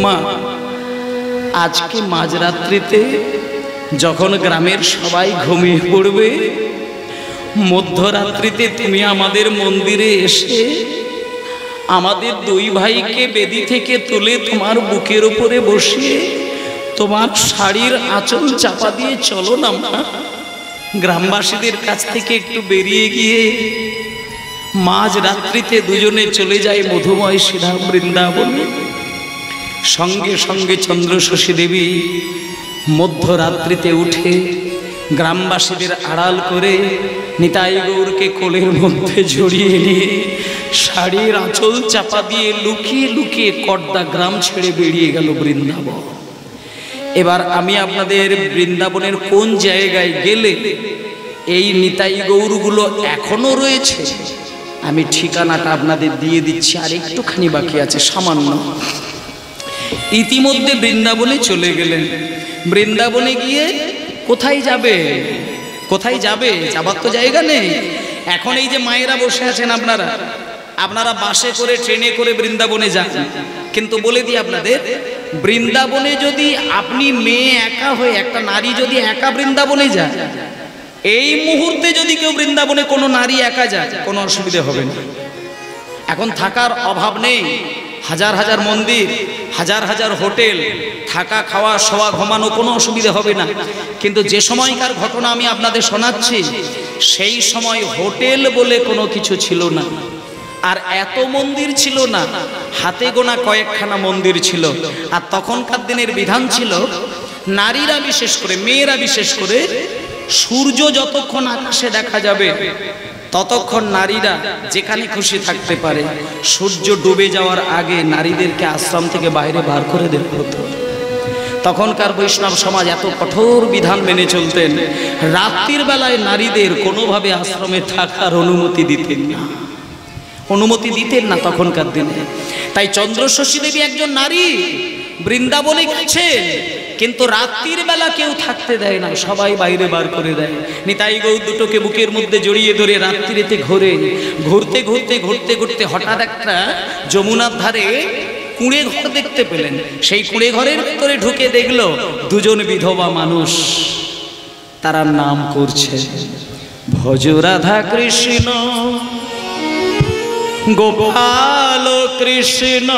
মা, আজকে মাঝরাত্রিতে যখন গ্রামের সবাই ঘুমিয়ে পড়বে, মধ্যরাত্রিতে তুমি আমাদের মন্দিরে এসে আমাদের দুই ভাইকে বেদি থেকে তুলে তোমার বুকের উপরে বসিয়ে তোমার শাড়ির আঁচল চাপা দিয়ে চলো না মা, গ্রামবাসীদের কাছ থেকে একটু বেরিয়ে গিয়ে মাঝ রাত্রিতে দুজনে চলে যায় মধুময় শ্রীধাম বৃন্দাবনে। সঙ্গে সঙ্গে চন্দ্রশশী দেবী মধ্যরাত্রিতে উঠে গ্রামবাসীদের আড়াল করে নিতাই গৌরকে কোলের মধ্যে জড়িয়ে নিয়ে শাড়ির আঁচল চাপা দিয়ে লুকিয়ে লুকিয়ে কর্দা গ্রাম ছেড়ে বেরিয়ে গেল বৃন্দাবন। এবার আমি আপনাদের বৃন্দাবনের কোন জায়গায় গেলে এই নিতাই গৌরগুলো এখনো রয়েছে আমি ঠিকানাটা আপনাদের দিয়ে দিচ্ছি, আর একটুখানি বাকি আছে সামান্য। ইতিমধ্যে বৃন্দাবনে চলে গেলেন। বৃন্দাবনে গিয়ে কোথায় যাবে, কোথায় যাবে, যাবার তো জায়গা নেই। এখন এই যে মায়েরা বসে আছেন, আপনারা বাসে করে ট্রেনে করে বৃন্দাবনে যান, কিন্তু বলে দিই আপনাদের, বৃন্দাবনে যদি আপনি মেয়ে একা হয়ে, একটা নারী যদি একা বৃন্দাবনে যায়, এই মুহূর্তে যদি কেউ বৃন্দাবনে কোনো নারী একা যায় কোনো অসুবিধা হবে না। এখন থাকার অভাব নেই, হাজার হাজার মন্দির, হাজার হাজার হোটেল, থাকা খাওয়া শোয়া ঘুমানো কোনো অসুবিধা হবে না। কিন্তু যে সময়কার ঘটনা আমি আপনাদের শোনাচ্ছি, সেই সময় হোটেল বলে কোনো কিছু ছিল না, আর এত মন্দির ছিল না, হাতে গোনা কয়েকখানা মন্দির ছিল। আর তখনকার দিনের বিধান ছিল, নারীরা বিশেষ করে, মেয়েরা বিশেষ করে, সূর্য যতক্ষণ আকাশে দেখা যাবে ততক্ষণ নারীরা যেখানে খুশি থাকতে পারে। সূর্য ডুবে যাওয়ার আগে নারীদেরকে আশ্রম থেকে বাইরে বার করে দেওয়া হতো। তখনকার বৈষ্ণব সমাজ এত কঠোর বিধান মেনে চলতেন, রাত্রির বেলায় নারীদের কোনোভাবে আশ্রমে থাকার অনুমতি দিতেন না, তখনকার দিনে। তাই চন্দ্রশশী দেবী একজন নারী, বৃন্দাবনে গেছেন, কিন্তু রাত্রির বেলা কেউ থাকতে দেয় না, সবাই বাইরে বার করে দেয়। নিতাই গৌর দুটোকে বুকের মধ্যে জড়িয়ে ধরে রাত্রিতে ঘুরতে ঘুরতে হঠাৎ একটা যমুনার ধারে কুঁড়ে ঘর দেখতে পেলেন। সেই কুঁড়ে ঘরের ভিতরে ঢুকে দেখলো দুজন বিধবা মানুষ, তারা নাম করছে ভজ রাধা কৃষ্ণ গোপাল কৃষ্ণ,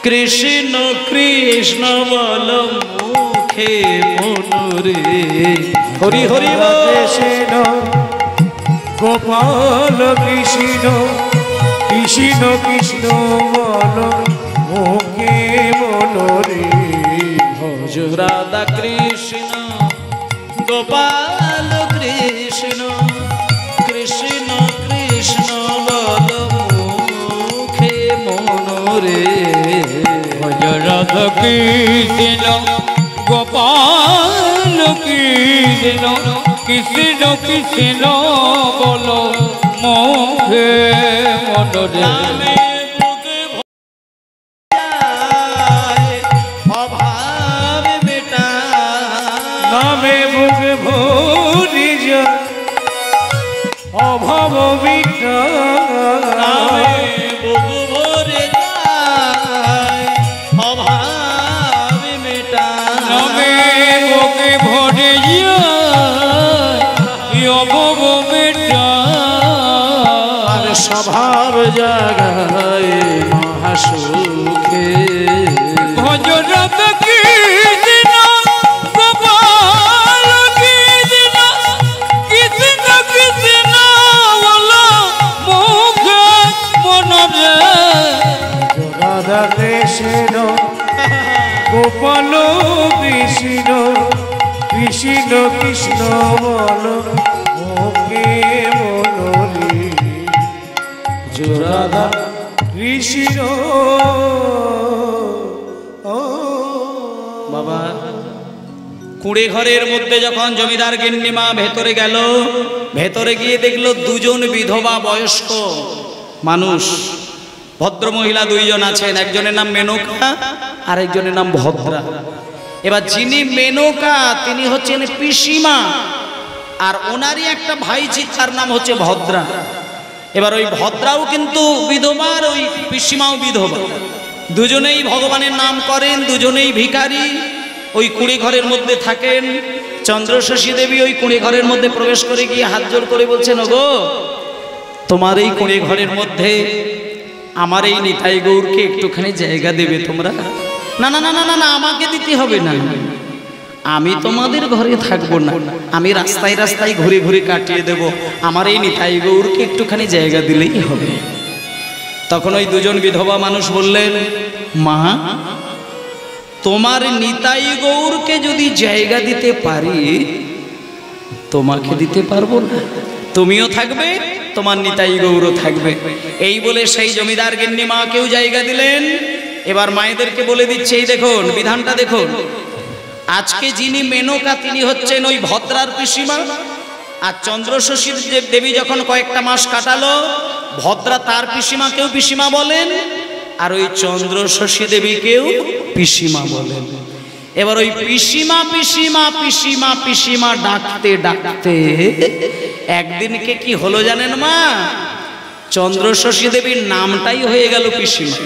কৃষ্ণ কৃষ্ণ বল মুখে মনরে। হরি হরি কৃষ্ণ গোপাল কৃষ্ণ, কৃষ্ণ কৃষ্ণ বল মুখে মনরে। ভজ রাধা কৃষ্ণ গোপাল কৃষ্ণ, কৃষ্ণ কৃষ্ণ বল মুখে মনরে। ভজ রাধা কৃষ্ণ গোপাল কৃষ্ণ, কৃষ্ণ কৃষ্ণ বল মুখে মনরে। নামে বুক ভরি যায় অভাব মিটায়, বুক ভরে যায় অভাব মেটায়। নামে বুক ভরে যায় অভাব মিটায়। আর স্বভাব জাগায় মহাসুখে। ভজ রাধা কৃষ্ণ গোপাল কৃষ্ণ, কৃষ্ণ কৃষ্ণ বল মুখে মনরে। রাধা কৃষ্ণ গোপাল কৃষ্ণ, কৃষ্ণ কৃষ্ণ বল মুখে মনরে। রাধা কৃষ্ণ। বাবা, কুঁড়ে ঘরের মধ্যে যখন জমিদার গিন্নিমা ভেতরে গেল, ভেতরে গিয়ে দেখলো দুজন বিধবা বয়স্ক মানুষ, ভদ্র মহিলা দুইজন আছেন, একজনের নাম মেনকা আর একজনের নাম ভদ্রা। এবার যিনি মেনকা তিনি হচ্ছেন পিসিমা, আর ওনারই একটা ভাইঝি, তার নাম হচ্ছে ভদ্রা। এবার ওই ভদ্রাও কিন্তু বিধবা আর ওই পিসিমাও বিধবা। দুজনেই ভগবানের নাম করেন, দুজনেই ভিখারি, ওই কুঁড়ে ঘরের মধ্যে থাকেন। চন্দ্রশশী দেবী ওই কুঁড়ে ঘরের মধ্যে প্রবেশ করে গিয়ে হাত জোড় করে বলছেন, ওগো তোমার এই কুঁড়ে ঘরের মধ্যে আমার এই নিতাই গৌরকে একটুখানি জায়গা দেবে তোমরা? না না না না না, আমাকে দিতে হবে না, আমি তোমাদের ঘরে থাকবো না, আমি রাস্তায় রাস্তায় ঘুরে ঘুরে কাটিয়ে দেব, আমার এই নিতাই গৌরকে একটুখানি জায়গা দিলেই হবে। তখন ওই দুজন বিধবা মানুষ বললেন, মা তোমার নিতাই গৌরকে যদি জায়গা দিতে পারি তোমাকে দিতে পারবো না, তুমিও থাকবে তোমার নিতাই গৌরও থাকবে। এই বলে সেই জমিদার গিন্নি মাকেও জায়গা দিলেন। এবার মায়েদেরকে বলে দিচ্ছে, এই দেখুন বিধানটা দেখুন, আজকে যিনি মেনকা তিনি হচ্ছেন ওই ভদ্রার পিসিমা, আর চন্দ্রশশী দেবী যখন কয়েকটা মাস কাটালো ভদ্রা তার পিসিমাকেও পিসিমা বলেন, আর ওই চন্দ্রশশী দেবীকেও পিসিমা বলেন। এবার ওই পিসিমা পিসিমা পিসিমা পিসিমা ডাকতে ডাকতে একদিনকে কি হলো জানেন মা? চন্দ্রশশী দেবীর নামটাই হয়ে গেল পিসিমা।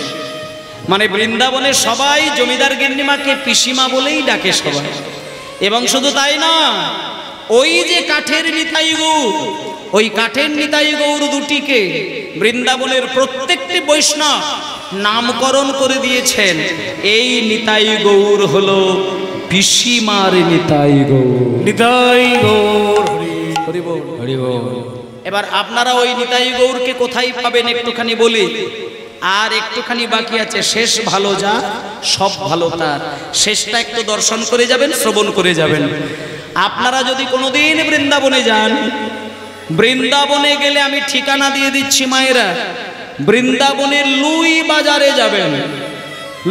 মানে বৃন্দাবনের সবাই জমিদার গিন্নিমাকে পিসিমা বলেই ডাকে সবাই। এবং শুধু তাই না, ওই যে কাঠের নিতাই গৌর, ওই কাঠের নিতাই গৌর দুটিকে বৃন্দাবনের প্রত্যেকটি বৈষ্ণব নামকরণ করে দিয়েছেন। এই নিতাই গৌর হলো পিসিমার নিতাই গৌর। নিতাই গৌর হরি বল, হরি বল। এবার আপনারা ওই নিতাই গৌরকে কোথায় পাবেন একটুখানি বলি, আর একটুখানি বাকি আছে। শেষ ভালো যা সব ভালো তার, শেষটা একটু দর্শন করে যাবেন, শ্রবণ করে যাবেন। আপনারা যদি কোনোদিন বৃন্দাবনে যান, বৃন্দাবনে গেলে আমি ঠিকানা দিয়ে দিচ্ছি মায়েরা, বৃন্দাবনের লুই বাজারে যাবেন।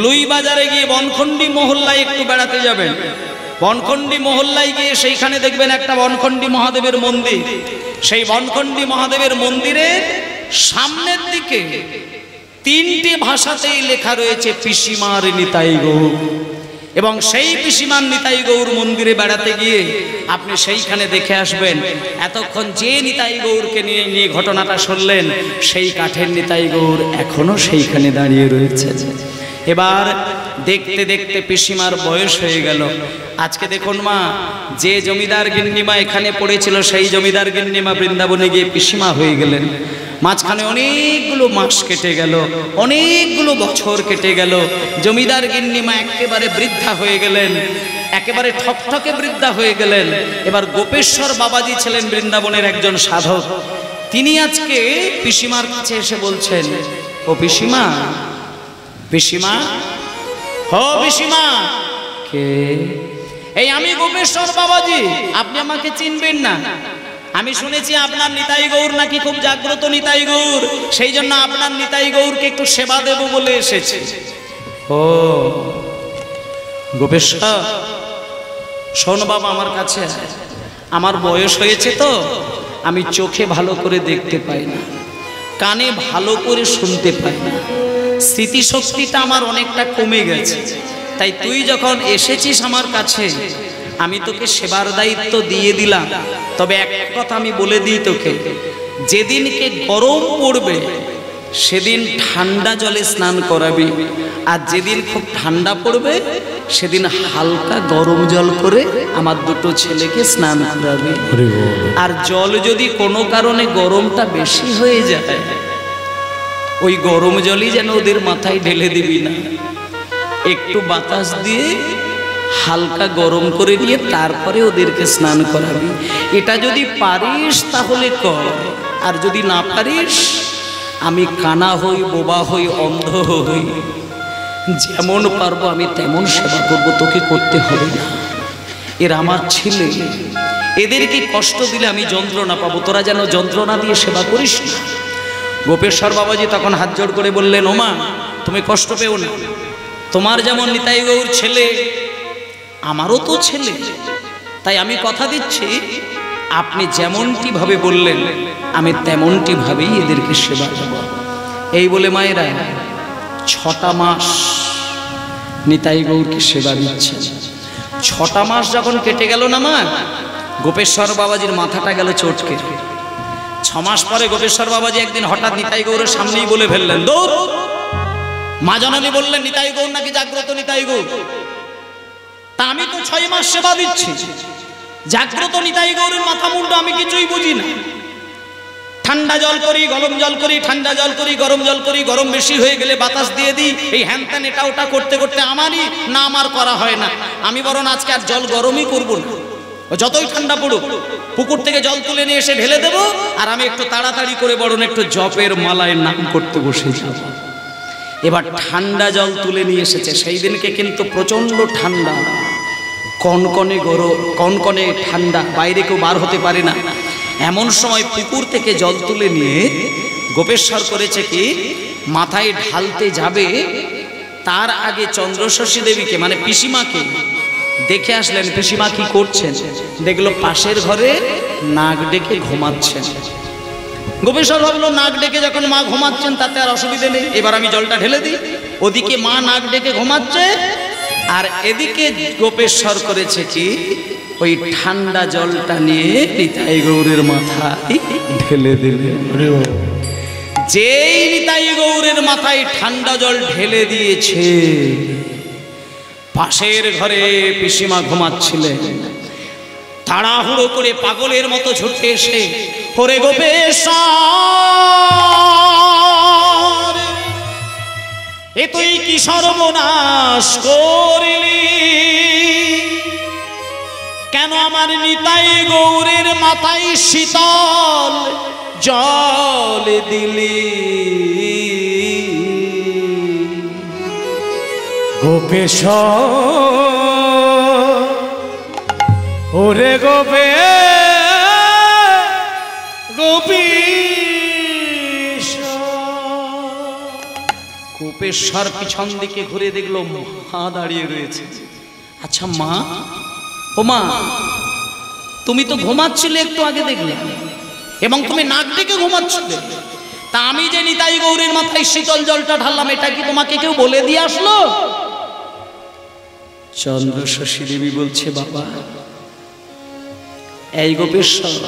লুই বাজারে গিয়ে বনখণ্ডী মহল্লায় একটু বেড়াতে যাবেন। বনখণ্ডী মহল্লায় গিয়ে সেইখানে দেখবেন একটা বনখণ্ডী মহাদেবের মন্দির। সেই বনখণ্ডী মহাদেবের মন্দিরের সামনের দিকে 3টে ভাষাতেই লেখা রয়েছে পিসিমার নিতাই গৌর। এবং সেই পিসিমার নিতাই গৌর মন্দিরে বেড়াতে গিয়ে আপনি সেইখানে দেখে আসবেন, এতক্ষণ যে নিতাই গৌরকে নিয়ে ঘটনাটা শুনলেন, সেই কাঠের নিতাই গৌর এখনো সেইখানে দাঁড়িয়ে রয়েছে। এবার দেখতে দেখতে পিসিমার বয়স হয়ে গেল। আজকে দেখুন মা, যে জমিদার গিন্নিমা এখানে পড়েছিল সেই জমিদার গিন্নিমা বৃন্দাবনে গিয়ে পিসিমা হয়ে গেলেন। মাঝখানে অনেকগুলো মাস কেটে গেল, অনেকগুলো বছর কেটে গেল। জমিদার গিন্নিমা একেবারে বৃদ্ধা হয়ে গেলেন, একেবারে ঠকঠকে বৃদ্ধা হয়ে গেলেন। এবার গোপেশ্বর বাবাজি ছিলেন বৃন্দাবনের একজন সাধক। তিনি আজকে পিসিমার কাছে এসে বলছেন, ও পিসিমা, পিসিমা, ও পিসিমা। কে? এই আমি গোপেশ্বর বাবাজি, আপনি আমাকে চিনবেন না? আমি শুনেছি আপনার নিতাই গৌর নাকি খুব জাগ্রত নিতাই গৌর, সেই জন্য আপনার নিতাই গৌরকে একটু সেবা দেব বলে এসেছে। ও গোপেশ্বর, শোন বাবা, আমার কাছে আমার বয়স হয়েছে তো, আমি চোখে ভালো করে দেখতে পাই না, কানে ভালো করে শুনতে পাই না, স্মৃতিশক্তিটা আমার অনেকটা কমে গেছে। তাই তুই যখন এসেছিস আমার কাছে, আমি তোকে সেবার দায়িত্ব দিয়ে দিলাম। তবে এক কথা আমি বলে দিই তোকে, যেদিনকে গরম পড়বে সেদিন ঠান্ডা জলে স্নান করাবি, আর যেদিন খুব ঠান্ডা পড়বে সেদিন হালকা গরম জল করে আমার দুটো ছেলেকে স্নান করাবি। আর জল যদি কোনো কারণে গরমটা বেশি হয়ে যায়, ওই গরম জলই যেন ওদের মাথায় ঢেলে দিবি না, একটু বাতাস দিয়ে হালকা গরম করে নিয়ে তারপরে ওদেরকে স্নান করাবি। এটা যদি পারিস তাহলে কর, আর যদি না পারিস আমি কানা হই, বোবা হই, অন্ধ হই, যেমন পারবো আমি তেমন সেবা করবো, তোকে করতে হবে না। এর আমার ছেলে, এদেরকে কষ্ট দিলে আমি যন্ত্রণা পাবো, তোরা যেন যন্ত্রণা দিয়ে সেবা করিস না। গোপেশ্বর বাবাজি তখন হাত জোড় করে বললেন, ওমা তুমি কষ্ট পেও না, তোমার যেমন নিতাই গৌর ছেলে, আমারও তো ছেলে, তাই আমি কথা দিচ্ছি আপনি যেমনটি ভাবে বললেন আমি তেমনটি ভাবেই এদেরকে সেবা দেব। এই বলে মায়েরা 6টা মাস নিতাই গৌরকে সেবা দিচ্ছে। 6টা মাস যখন কেটে গেল না মা, গোপেশ্বর বাবাজির মাথাটা গেল চটকে। 6 মাস পরে গোপেশ্বর বাবাজি একদিন হঠাৎ নিতাই গৌরের সামনেই বলে ফেললেন, দৌড় মা জননী বললেন নিতাই গৌর নাকি জাগ্রত নিতাই গৌর। তা আমি তো 6 মাস সেবা দিচ্ছি, জাগ্রত নিতাই গৌরের মাথা মুন্ড আমি কিছুই বুঝি না। ঠান্ডা জল করি, গরম জল করি, ঠান্ডা জল করি, গরম জল করি, গরম বেশি হয়ে গেলে বাতাস দিয়ে দিই, এই হ্যান ত্যান এটা ওটা করতে করতে আমারই না আমার করা হয় না। আমি বরং আজকে আর জল গরমই করবো না, যতই ঠান্ডা পড়ুক পুকুর থেকে জল তুলে নিয়ে এসে ঢেলে দেবো, আর আমি একটু তাড়াতাড়ি করে বরং একটু জপের মালায় নাম করতে বসে যাব। এবার ঠান্ডা জল তুলে নিয়ে এসেছে, সেই দিনকে কিন্তু প্রচন্ড ঠান্ডা, কনকনে গরম, কনকনে ঠান্ডা, বাইরে কেউ বার হতে পারে না। এমন সময় পুকুর থেকে জল তুলে নিয়ে গোপেশ্বর করেছে কি, মাথায় ঢালতে যাবে তার আগে চন্দ্রশশী দেবীকে মানে পিসিমাকে দেখে আসলেন। পিসিমা কি করছেন দেখলো, পাশের ঘরে নাক ডেকে ঘুমাচ্ছেন। গোপেশ্বর ভাবলো নাক ডেকে যখন মা ঘুমাচ্ছেন তাতে আর অসুবিধে নেই, এবার আমি জলটা ঢেলে দিই। ওদিকে মা নাক ডেকে ঘুমাচ্ছে, আর এদিকে গোপেশ্বর করেছে কি, ওই ঠান্ডা জলটা নিয়ে নিতাই গৌরের মাথায় ঢেলে দিলেন। যেই নিতাই গৌরের মাথায় ঠান্ডা জল ঢেলে দিয়েছে, পাশের ঘরে পিসিমা ঘুমাচ্ছিলেন, তাড়াহুড়ো করে পাগলের মতো ছুটে এসে, ওরে গোপেশ্বর, এ তুই কি সর্বনাশ করলি, কেন আমার নিতাই গৌরের মাথায় শীতল জল দিলি। গোপেশ্বর, ওরে গোপেশ্বর পিছন দিকে ঘুরে দেখলো মা দাঁড়িয়ে রয়েছে। আচ্ছা মা, ও মা, তুমি তো ঘুমাচ্ছিলে একটু আগে দেখলে, এবং তুমি নাক ডেকে ঘুমাচ্ছিলে, তা আমি যে নিতাই গৌরের মাথায় শীতল জলটা ঢাললাম এটা কি তোমাকে কেউ বলে দিয়ে আসলো? চন্দ্রশশী দেবী বলছে, বাবা এই গোপেশ্বর,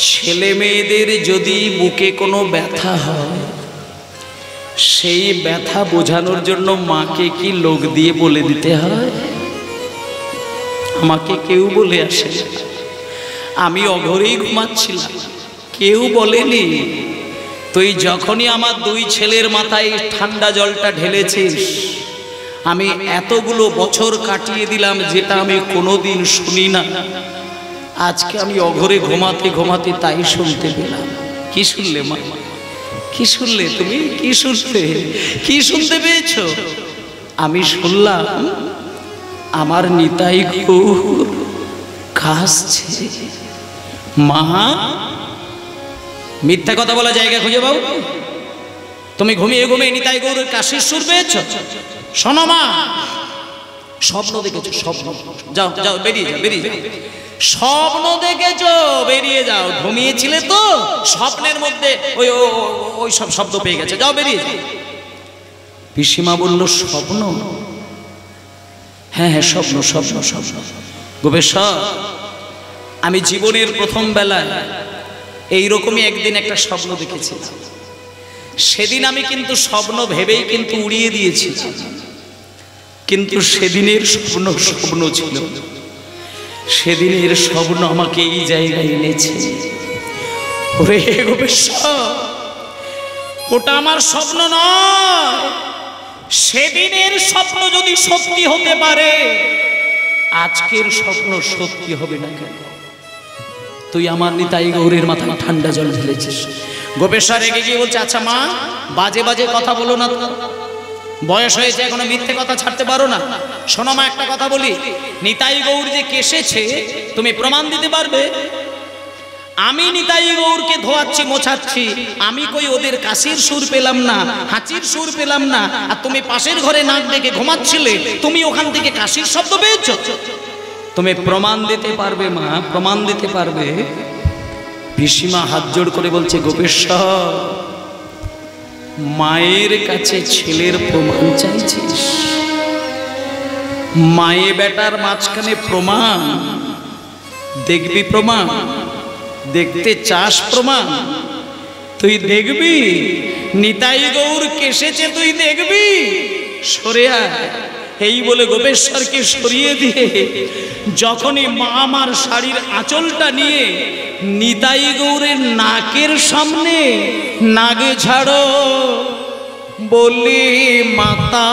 ছেলে মেয়েদের যদি বুকে কোনো ব্যথা হয়, সেই ব্যথা বোঝানোর জন্য মাকে কি লোক দিয়ে বলে দিতে হয়? আমাকে কেউ বলে আসে, আমি অঘরেই ঘুমাচ্ছিলাম, কেউ বলেনি। তুই যখনই আমার 2 ছেলের মাথায় ঠান্ডা জলটা ঢেলেছিস, আমি এতগুলো বছর কাটিয়ে দিলাম যেটা আমি কোনোদিন শুনি না। আজকে আমি অঘরে ঘুমাতে ঘুমাতে তাই শুনতে পেলাম। কি শুনলে মা? কি শুনলে তুমি? কি শুনতে, কি শুনতে পেয়েছ? আমি শুনলাম আমার নিতাই গৌর কাশছে। মা, মিথ্যা কথা বলা জায়গা খুঁজে পাও? তুমি ঘুমিয়ে ঘুমিয়ে নিতাই গৌরের কাশির সুর পেয়েছ? শোনো মা, স্বপ্ন দেখেছো, স্বপ্ন, যাও যাও বেরিয়ে যাও, বেরিয়ে যাও, স্বপ্ন দেখেছো, বেরিয়ে যাও। ঘুমিয়েছিলে তো, স্বপ্নের মধ্যে ওই ওই সব শব্দ পেয়ে গেছে, যাও বেরিয়ে যাও। পিসিমা বলল স্বপ্ন? হ্যাঁ হ্যাঁ স্বপ্ন, স্বপ্ন, স্বপ্ন। গোপেশ্বর, আমি জীবনের প্রথম বেলায় এইরকমই একদিন একটা স্বপ্ন দেখেছিলাম। সেদিন আমি কিন্তু স্বপ্ন ভেবেই কিন্তু উড়িয়ে দিয়েছি, কিন্তু সেদিনের স্বপ্ন স্বপ্ন ছিল। সেদিনের স্বপ্ন আমাকে এই জায়গায় এনেছে। ওরে গোপেশ্বর, ওটা আমার স্বপ্ন নয়। সেদিনের স্বপ্ন যদি সত্যি হতে পারে, আজকের স্বপ্ন সত্যি হবে না কেন? তুই আমার নিতাই গৌরের মাথায় ঠান্ডা জল ঢেলেছিস। গোপেশ্বর রেগে গিয়ে বলছে, আচ্ছা মা, বাজে বাজে কথা বলো না তো, বয়স হয়েছে এখনো মিথ্যে কথা ছাড়তে পারো না। শোনো মা, একটা কথা বলি, নিতাই গৌর যে কেশেছে তুমি প্রমাণ দিতে পারবে? আমি নিতাই গৌরকে ধোয়াচ্ছি, মোছাচ্ছি, আমি কই ওদের কাশির সুর পেলাম না, হাঁচির সুর পেলাম না, আর তুমি পাশের ঘরে নাক ডেকে ঘুমাচ্ছিলে, তুমি ওখান থেকে কাশির শব্দ পেয়েছো? তুমি প্রমাণ দিতে পারবে মা? প্রমাণ দিতে পারবে? পিসিমা হাত জোড় করে বলছে, গোপেশ্বর, মায়ের কাছে ছেলের প্রমাণ চাইছিস? মায়ে বেটার মাঝখানে প্রমাণ দেখবি? প্রমাণ দেখতে চাস? প্রমাণ তুই দেখবি নিতাই গৌর কেসেছে, তুই দেখবি, সরে আয়। এই বলে গোপেশ্বরকে সরিয়ে দিয়ে যখনই মা আমার শাড়ির আঁচলটা নিয়ে নিতাই গৌরের নাকের সামনে নাগে ঝাড়ো বলি মাতা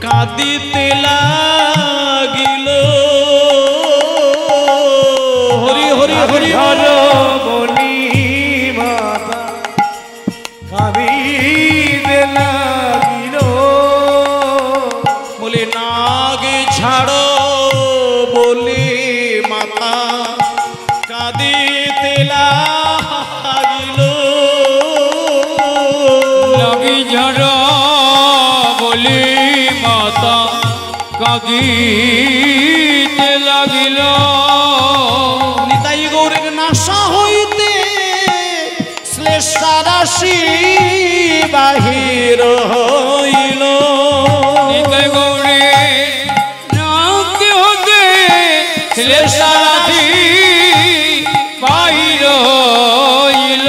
কাঁদিতে লাগিল। হরি হরি হরি হরি বলি মাতা কাঁদিতে লাগিল। বলে নাগে ঝাড়ো বলি মাতা কাঁদিতে লাগিল। লাগি ঝাড়ো বলি মাতা কাঁদিতে লাগিল। নিতাই গৌরের নাশা হইতে শ্লেষা রাশি বাহির হইল। নিতাই গৌরে নাকি হতে শ্লেষা রাশি বাহির হইল।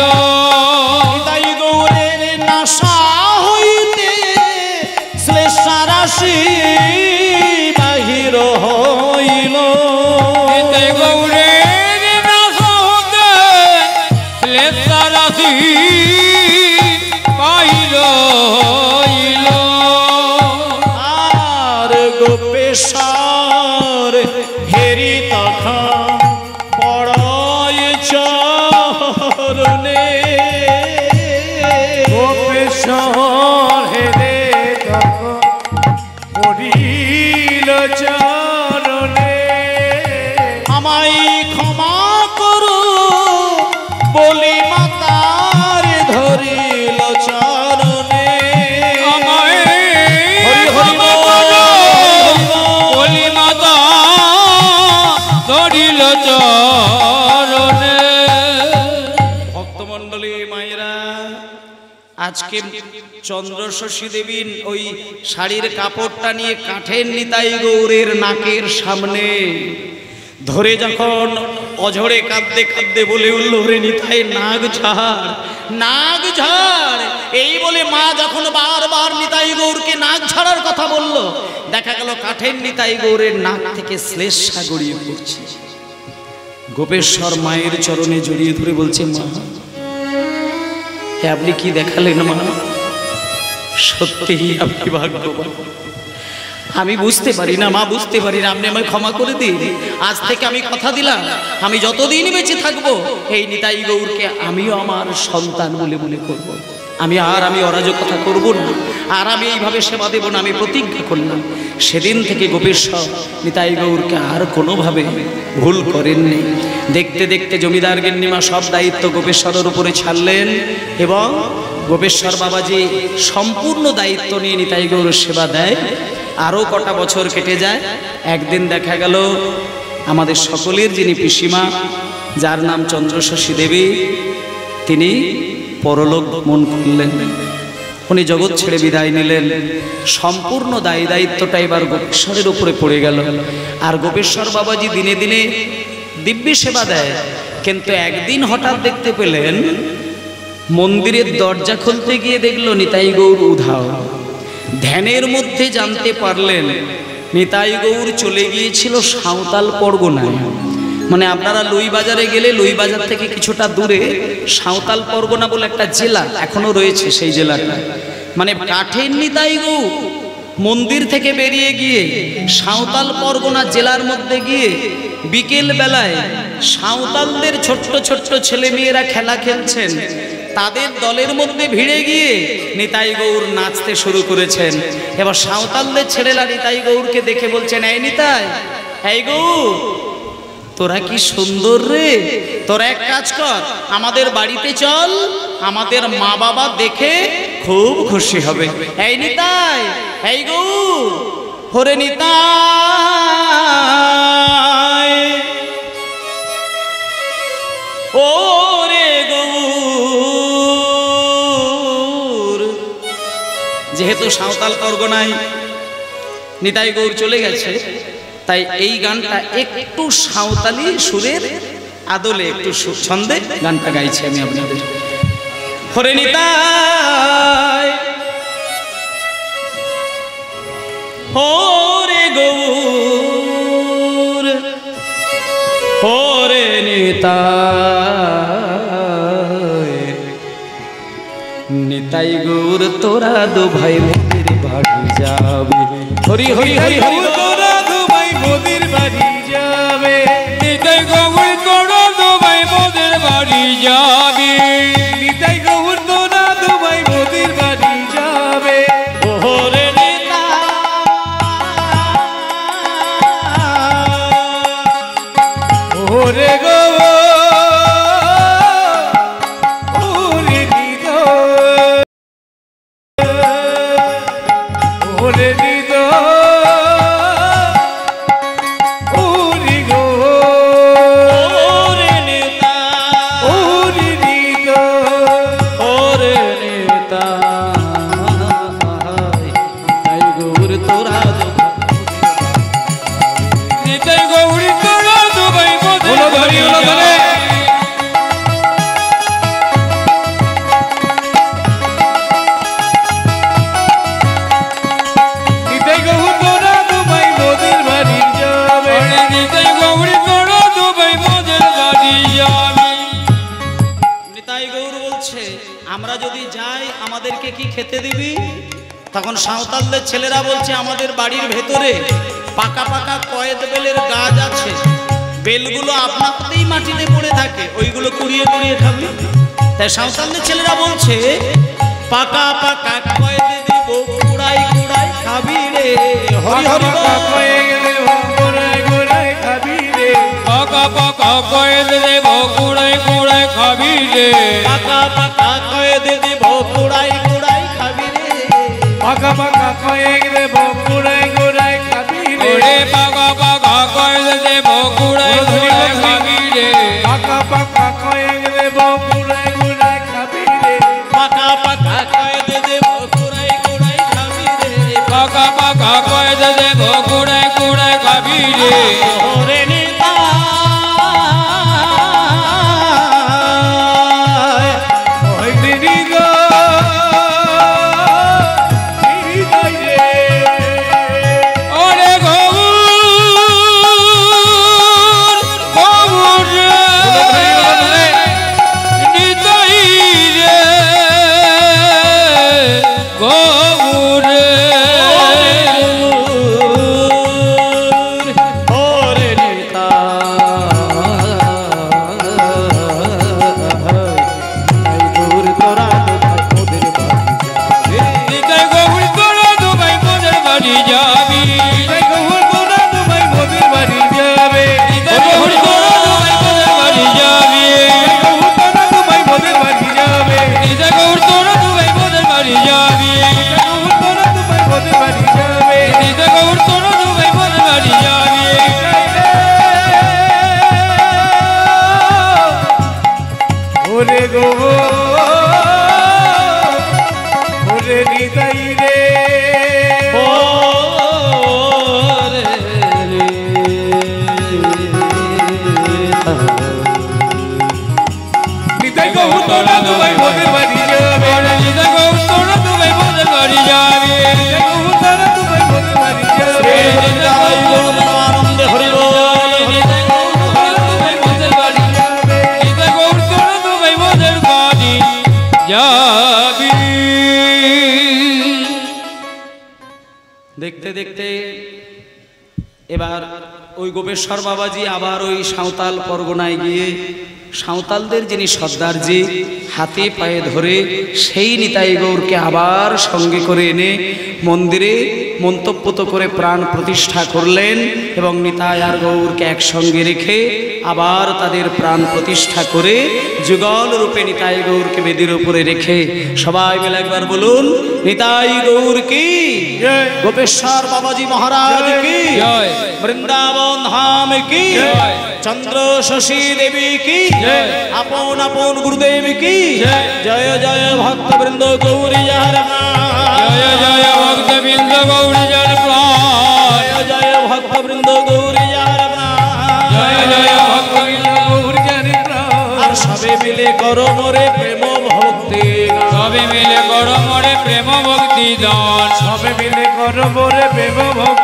নিতাই গৌরের নাশা হইতে শ্লেষা রাশি বাহির হইল। নিতাই গৌরের নাশা হতে শ্লেষা রাশি বাহির হইল। আর গোপেশ্বর হেরি তখন পড়য় চরণে। গোপেশ্বর হেরে তখন পড়িল চরণে। আমায় ক্ষমা করো বলি মাতার ধরিল চরণে। আমায় হরি হরি ক্ষমা বল। করো বলি মাতা ধরিল চরণে। ভক্তমণ্ডলী মায়েরা, আজকে চন্দ্রশশী দেবীর ওই শাড়ির কাপড়টা নিয়ে কাঠের নিতাই গৌরের নাকের সামনে ধরে যখন অঝরে কাঁদতে কাঁদতে বলে উঠল, রে নিতাই নাগ ঝাড়, নাগ ঝাড়। এই বলে মা যখন বারবার নিতাই গৌরকে নাক ঝাড়ার কথা বলল, দেখা গেল কাঠের নিতাই গৌরের নাক থেকে শ্লেষা গড়িয়ে পড়ছে। গোপেশ্বর মায়ের চরণে জড়িয়ে ধরে বলছে, মা আপনি কি দেখালেন মা, সত্যিই আপনি ভাগ্যবান। আমি বুঝতে পারি না মা, বুঝতে পারি না, আপনি আমায় ক্ষমা করে দিন। আজ থেকে আমি কথা দিলাম, আমি যতদিন বেঁচে থাকবো এই নিতাই গৌরকে আমিও আমার সন্তান বলে মনে করব। আমি অরাজকতা করব না, আর আমি এইভাবে সেবা দেব না, আমি প্রতিজ্ঞা করলাম। সেদিন থেকে গোপেশ্বর নিতাই গৌরকে আর কোনোভাবে ভুল করেননি। দেখতে দেখতে জমিদার গিন্নিমা সব দায়িত্ব গোপেশ্বরের উপরে ছাড়লেন এবং গোপেশ্বর বাবাজি সম্পূর্ণ দায়িত্ব নিয়ে নিতাই গৌরের সেবা দেয়। আরও কটা বছর কেটে যায়। একদিন দেখা গেল আমাদের সকলের যিনি পিসিমা, যার নাম চন্দ্রশশী দেবী, তিনি পরলোক গমন করলেন। উনি জগৎ ছেড়ে বিদায় নিলেন। সম্পূর্ণ দায়ী দায়িত্বটা এবার গোপেশ্বরের উপরে পড়ে গেল। আর গোপেশ্বর বাবাজি দিনে দিনে দিব্যি সেবা দেয়, কিন্তু একদিন হঠাৎ দেখতে পেলেন মন্দিরের দরজা খুলতে গিয়ে দেখলো নিতাই গৌর উধাও। ধ্যানের মধ্যে জানতে পারলেন নিতাই গৌর চলে গিয়েছিল সাঁওতাল পরগনায়। মানে আপনারা লুই বাজারে গেলে লুই বাজার থেকে কিছুটা দূরে সাঁওতাল পরগনা বলে একটা জেলা এখনো রয়েছে, সেই জেলাটা। মানে কাঠের নিতাই গৌর মন্দির থেকে বেরিয়ে গিয়ে সাঁওতাল পরগনা জেলার মধ্যে গিয়ে বিকেল বেলায় সাঁওতালদের ছোট্ট ছোট্ট ছেলে মেয়েরা খেলা খেলছেন, তাদের দলের মধ্যে ভিড়ে গিয়ে নিতাই গৌর নাচতে শুরু করেছেন। এবার সাঁওতালদের ছেলেরা নিতাই গৌরকে দেখে বলছেন, এই নিতাই, এই গৌর, তোরা কি সুন্দর রে, তোরা এক কাজ কর, আমাদের বাড়িতে চল, আমাদের মা বাবা দেখে খুব খুশি হবে। এই নিতাই, এই গৌর, হরে নিতাই, ও রে গৌর। যেহেতু সাঁওতাল পরগনায় নিতাই গৌর চলে গেছে, তাই এই গানটা একটু সাঁওতালি সুরের আদলে, একটু ছন্দে গানটা গাইছি আমি আপনাদের। হরে নিতাই হরে গৌর হরে নিতাই নিতাই গৌর তোরা দু ভাই মোদের বাড়ি যাবে হরি হরি হরি হরি তোরা দুবাই মোদের বাড়ি যাবে নিতাই গৌর তোরা দু ভাই মোদের বাড়ি যাবে নিতাই গৌর তোরা দুবাই মোদের বাড়ি যাবে হরে ওরে গো ওরে নিদ ওরে নিদ ওরে গো হরে নিতা ওরে নিদ হরে নিতাই নিতাই গৌর তোরা দু নিতাই গৌর তোরা দু ভাই মোদের হলো ধরি, হলো ধরে। নিতাই গৌর তোরা দুবাই মোদের বাড়ি যাবে নিতাই গৌর তোরা দু ভাই মোদের বাড়ি যাবে নিতাই গৌর বলছে আমরা যদি যাই আমাদেরকে কি খেতে দিবি? তখন সাঁওতালদের ছেলেরা বলছে আমাদের বাড়ির ভেতরে পাকা পাকা কয়েদ বেলের গাছ আছে, বেলগুলো আপনাতেই মাটিতে পড়ে থাকে, ওইগুলো কুড়িয়ে কুড়িয়ে খাবি। তাই সাঁওতালদের ছেলেরা বলছে পাকা পাকা কয়েদ দিব কুড়াই কুড়াই খাবি রে হরি হরি বল। পাকা পাকা কয়েদ দেব কুড়াই কুড়াই খাবি রে পাকা পাকা কয়েদ দিব কুড়াই কুড়াই খাবি রে পাকা পাকা কয়েক দেব গুড়াই গুড়াই খাবি রে ওরে পাকা পাকা কয়েদ দেব কুড়াই কুড়াই খাবি রে পাকা পাকা কয়েক দেব গুড়াই গুড়াই খাবি রে পাকা পাকা কয়েদ দেব কুড়াই কুড়াই খাবি রে পাকা পাকা কয়েদ দেব কুড়াই কুড়াই খাবি রে হরে নিতাই ওই দিদি গো হৃদয় রে ওরে গৌর গৌর রে নিতাই রে গৌর রে হরে নিতাই গৌর তোরা ওদের নিতাই গৌর তোরা দু ভাই মোদের বাড়ি যাবি নিতাই গৌর তোরা দুবাই মোদের বাড়ি যাবে নিতাই গৌর তোরা দু ভাই মোদের বাড়ি যাবি গৌর তোরা দুবাই মোদের বাড়ি যাবে নিতাই গৌর তোরা দু ভাই মোদের বাড়ি যাবি গৌর তোরা দুবাই মোদের বাড়ি যাবে নিতাই গৌর তোরা দু ভাই মোদের বাড়ি যাবি ওরে গো ওরে নিতাই রে নিতাই গৌর তোরা দুবাই মোদের বাড়ি যাবে নিতাই গৌর তোরা দু ভাই মোদের বাড়ি যাবি নিতাই গৌর তোরা দুবাই মোদের বাড়ি যাবে নিতাই গৌর আনন্দে হরি বল নিতাই গৌর তোরা দু ভাই মোদের বাড়ি যাবে নিতাই গৌর তোরা দু ভাই মোদের বাড়ি যাবি দেখতে দেখতে এবার ওই গোপেশ্বর বাবাজি আবার ওই সাঁওতাল পরগনায় গিয়ে সাঁওতালদের যিনি সর্দারজি হাতে পায়ে ধরে সেই নিতাই গৌরকে আবার সঙ্গে করে এনে মন্দিরে মন্তব্যত করে প্রাণ প্রতিষ্ঠা করলেন এবং নিতাই আর গৌরকে একসঙ্গে রেখে আবার তাদের প্রাণ প্রতিষ্ঠা করে যুগল রূপে নিতাই গৌরকে বেদির উপরে রেখে সবাই মিলে একবার বলুন নিতাই গৌর কি জয়। গোপেশ্বর বাবাজি মহারাজ কি জয়। বৃন্দাবন ধাম কি জয়। চন্দ্র শশী দেবী কি জয়। আপন আপন গুরুদেব কি জয়। জয় জয় ভক্তবৃন্দ গৌরী যাহার জয় জয় ভক্তবৃন্দ গৌরী জন প্রাণ জয় জয় ভক্তবৃন্দ গৌরী যাহার জয় জয় ভক্তবৃন্দ গৌর জানে প্রাণ আর সবে মিলে করো মোরে প্রেম ভক্তি সবে মিলে করো মোরে প্রেম ভক্তি দান সবে মিলে করো মোরে প্রেম ভক্তি